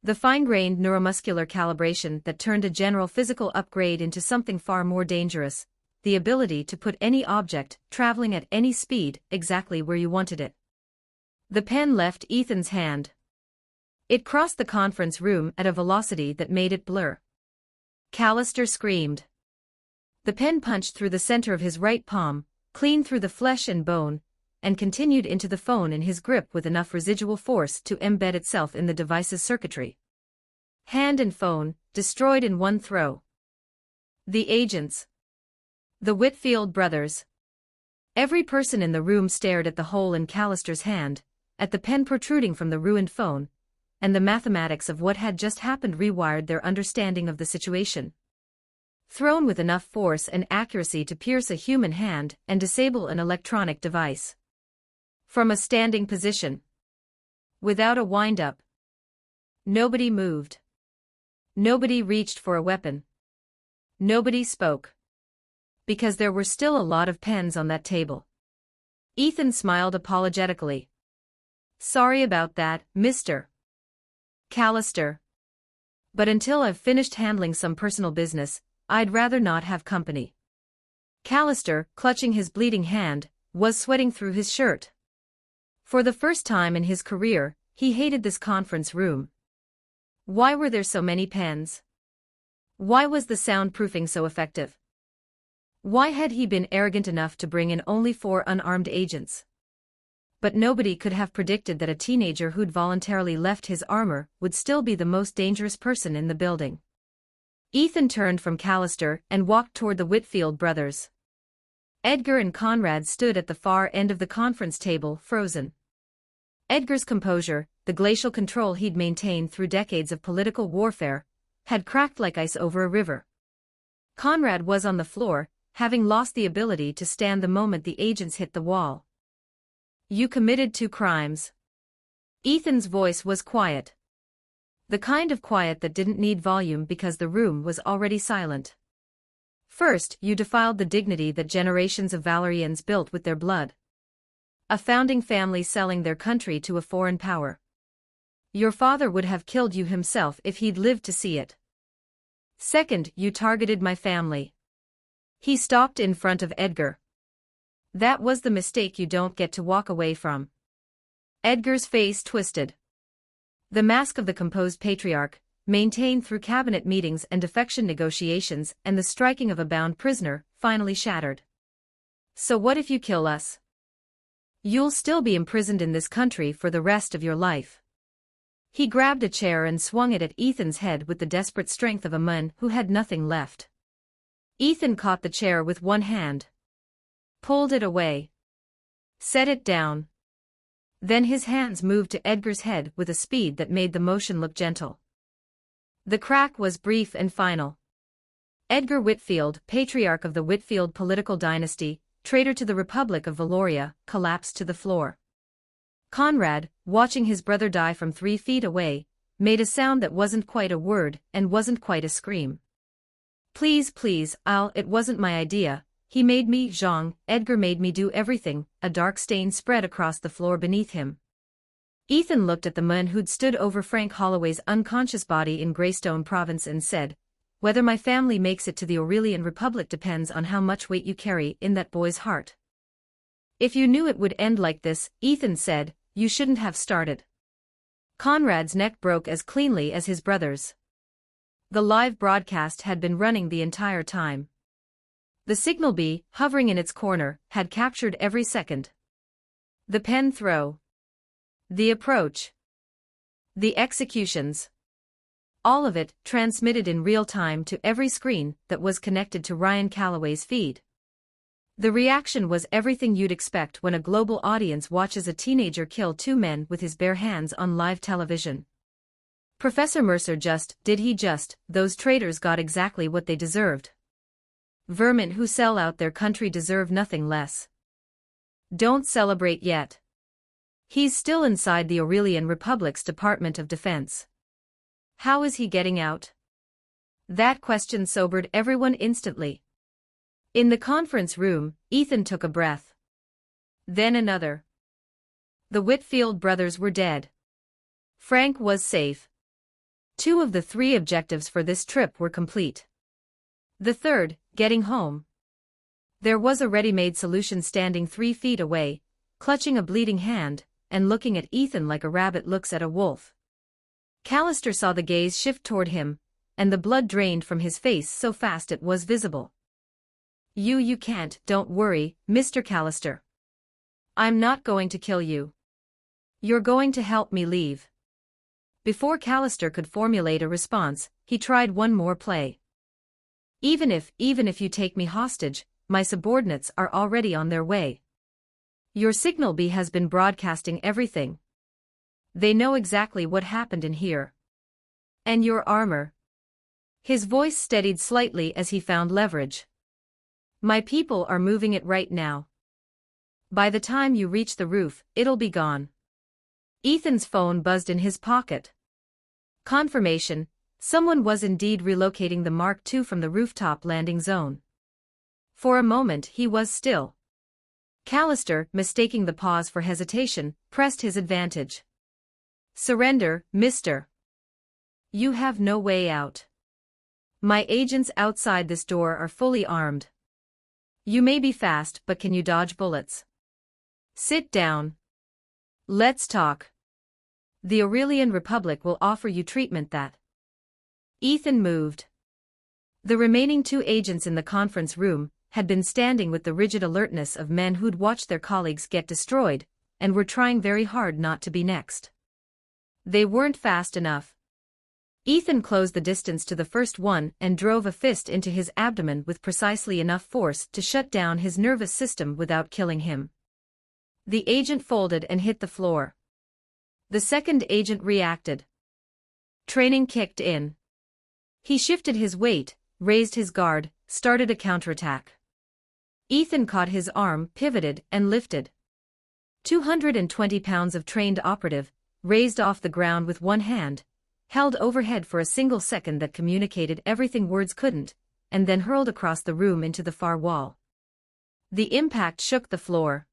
The fine-grained neuromuscular calibration that turned a general physical upgrade into something far more dangerous, the ability to put any object, traveling at any speed, exactly where you wanted it. The pen left Ethan's hand. It crossed the conference room at a velocity that made it blur. Callister screamed. The pen punched through the center of his right palm, clean through the flesh and bone, and continued into the phone in his grip with enough residual force to embed itself in the device's circuitry. Hand and phone, destroyed in one throw. The agents. The Whitfield brothers. Every person in the room stared at the hole in Callister's hand, at the pen protruding from the ruined phone, and the mathematics of what had just happened rewired their understanding of the situation. Thrown with enough force and accuracy to pierce a human hand and disable an electronic device. From a standing position. Without a wind-up. Nobody moved. Nobody reached for a weapon. Nobody spoke. Because there were still a lot of pens on that table. Ethan smiled apologetically. Sorry about that, Mr. Callister. But until I've finished handling some personal business, I'd rather not have company. Callister, clutching his bleeding hand, was sweating through his shirt. For the first time in his career, he hated this conference room. Why were there so many pens? Why was the soundproofing so effective? Why had he been arrogant enough to bring in only 4 unarmed agents? But nobody could have predicted that a teenager who'd voluntarily left his armor would still be the most dangerous person in the building. Ethan turned from Callister and walked toward the Whitfield brothers. Edgar and Conrad stood at the far end of the conference table, frozen. Edgar's composure, the glacial control he'd maintained through decades of political warfare, had cracked like ice over a river. Conrad was on the floor, having lost the ability to stand the moment the agents hit the wall. You committed 2 crimes. Ethan's voice was quiet. The kind of quiet that didn't need volume because the room was already silent. First, you defiled the dignity that generations of Valerians built with their blood. A founding family selling their country to a foreign power. Your father would have killed you himself if he'd lived to see it. Second, you targeted my family. He stopped in front of Edgar. That was the mistake you don't get to walk away from. Edgar's face twisted. The mask of the composed patriarch, maintained through cabinet meetings and defection negotiations and the striking of a bound prisoner, finally shattered. So what if you kill us? You'll still be imprisoned in this country for the rest of your life. He grabbed a chair and swung it at Ethan's head with the desperate strength of a man who had nothing left. Ethan caught the chair with one hand. Pulled it away. Set it down. Then his hands moved to Edgar's head with a speed that made the motion look gentle. The crack was brief and final. Edgar Whitfield, patriarch of the Whitfield political dynasty, traitor to the Republic of Valoria, collapsed to the floor. Conrad, watching his brother die from 3 feet away, made a sound that wasn't quite a word and wasn't quite a scream. Please, it wasn't my idea. He made me, Zhang, Edgar made me do everything. A dark stain spread across the floor beneath him. Ethan looked at the man who'd stood over Frank Holloway's unconscious body in Greystone Province and said, whether my family makes it to the Aurelian Republic depends on how much weight you carry in that boy's heart. If you knew it would end like this, Ethan said, you shouldn't have started. Conrad's neck broke as cleanly as his brother's. The live broadcast had been running the entire time. The signal bee, hovering in its corner, had captured every second. The pen throw. The approach. The executions. All of it, transmitted in real time to every screen that was connected to Ryan Calloway's feed. The reaction was everything you'd expect when a global audience watches a teenager kill 2 men with his bare hands on live television. Professor Mercer those traitors got exactly what they deserved. Vermin who sell out their country deserve nothing less. Don't celebrate yet. He's still inside the Aurelian Republic's Department of Defense. How is he getting out? That question sobered everyone instantly. In the conference room, Ethan took a breath. Then another. The Whitfield brothers were dead. Frank was safe. 2 of the 3 objectives for this trip were complete. The third, getting home. There was a ready-made solution standing 3 feet away, clutching a bleeding hand, and looking at Ethan like a rabbit looks at a wolf. Callister saw the gaze shift toward him, and the blood drained from his face so fast it was visible. You can't, don't worry, Mr. Callister. I'm not going to kill you. You're going to help me leave. Before Callister could formulate a response, he tried one more play. Even if you take me hostage, my subordinates are already on their way. Your signal bee has been broadcasting everything. They know exactly what happened in here. And your armor. His voice steadied slightly as he found leverage. My people are moving it right now. By the time you reach the roof, it'll be gone. Ethan's phone buzzed in his pocket. Confirmation, someone was indeed relocating the Mark II from the rooftop landing zone. For a moment he was still. Callister, mistaking the pause for hesitation, pressed his advantage. Surrender, mister. You have no way out. My agents outside this door are fully armed. You may be fast, but can you dodge bullets? Sit down. Let's talk. The Aurelian Republic will offer you treatment that. Ethan moved. The remaining 2 agents in the conference room had been standing with the rigid alertness of men who'd watched their colleagues get destroyed, and were trying very hard not to be next. They weren't fast enough. Ethan closed the distance to the first one and drove a fist into his abdomen with precisely enough force to shut down his nervous system without killing him. The agent folded and hit the floor. The second agent reacted. Training kicked in. He shifted his weight, raised his guard, started a counterattack. Ethan caught his arm, pivoted, and lifted. 220 pounds of trained operative, raised off the ground with one hand, held overhead for a single second that communicated everything words couldn't, and then hurled across the room into the far wall. The impact shook the floor.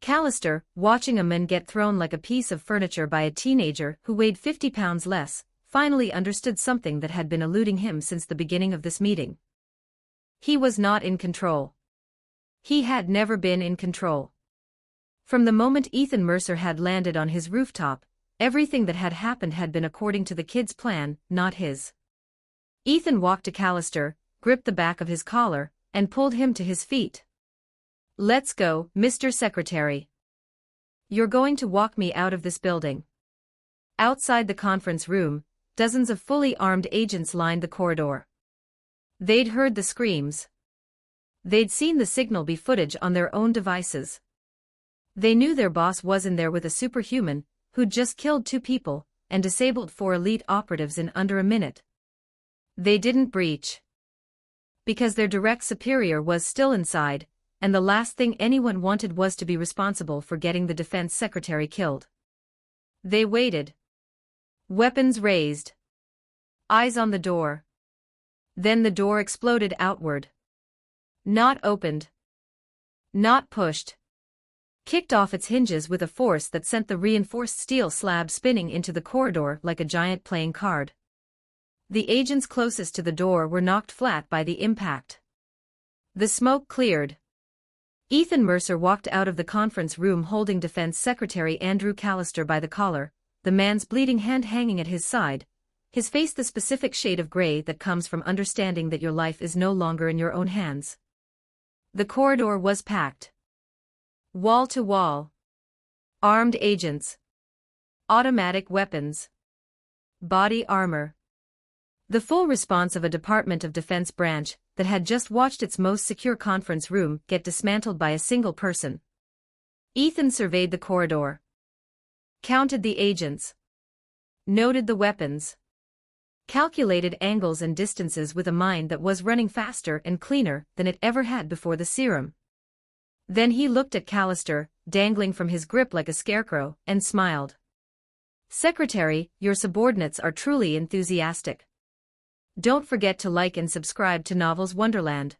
Callister, watching a man get thrown like a piece of furniture by a teenager who weighed 50 pounds less, finally understood something that had been eluding him since the beginning of this meeting. He was not in control. He had never been in control. From the moment Ethan Mercer had landed on his rooftop, everything that had happened had been according to the kid's plan, not his. Ethan walked to Callister, gripped the back of his collar, and pulled him to his feet. Let's go, Mr. Secretary. You're going to walk me out of this building. Outside the conference room, dozens of fully armed agents lined the corridor. They'd heard the screams. They'd seen the signal bee footage on their own devices. They knew their boss was in there with a superhuman, who'd just killed 2 people, and disabled 4 elite operatives in under a minute. They didn't breach. Because their direct superior was still inside, and the last thing anyone wanted was to be responsible for getting the defense secretary killed. They waited. Weapons raised. Eyes on the door. Then the door exploded outward. Not opened. Not pushed. Kicked off its hinges with a force that sent the reinforced steel slab spinning into the corridor like a giant playing card. The agents closest to the door were knocked flat by the impact. The smoke cleared. Ethan Mercer walked out of the conference room holding Defense Secretary Andrew Callister by the collar, the man's bleeding hand hanging at his side, his face the specific shade of gray that comes from understanding that your life is no longer in your own hands. The corridor was packed. Wall to wall. Armed agents. Automatic weapons. Body armor. The full response of a Department of Defense branch that had just watched its most secure conference room get dismantled by a single person. Ethan surveyed the corridor. Counted the agents. Noted the weapons. Calculated angles and distances with a mind that was running faster and cleaner than it ever had before the serum. Then he looked at Callister, dangling from his grip like a scarecrow, and smiled. Secretary, your subordinates are truly enthusiastic. Don't forget to like and subscribe to Novels Wonderland.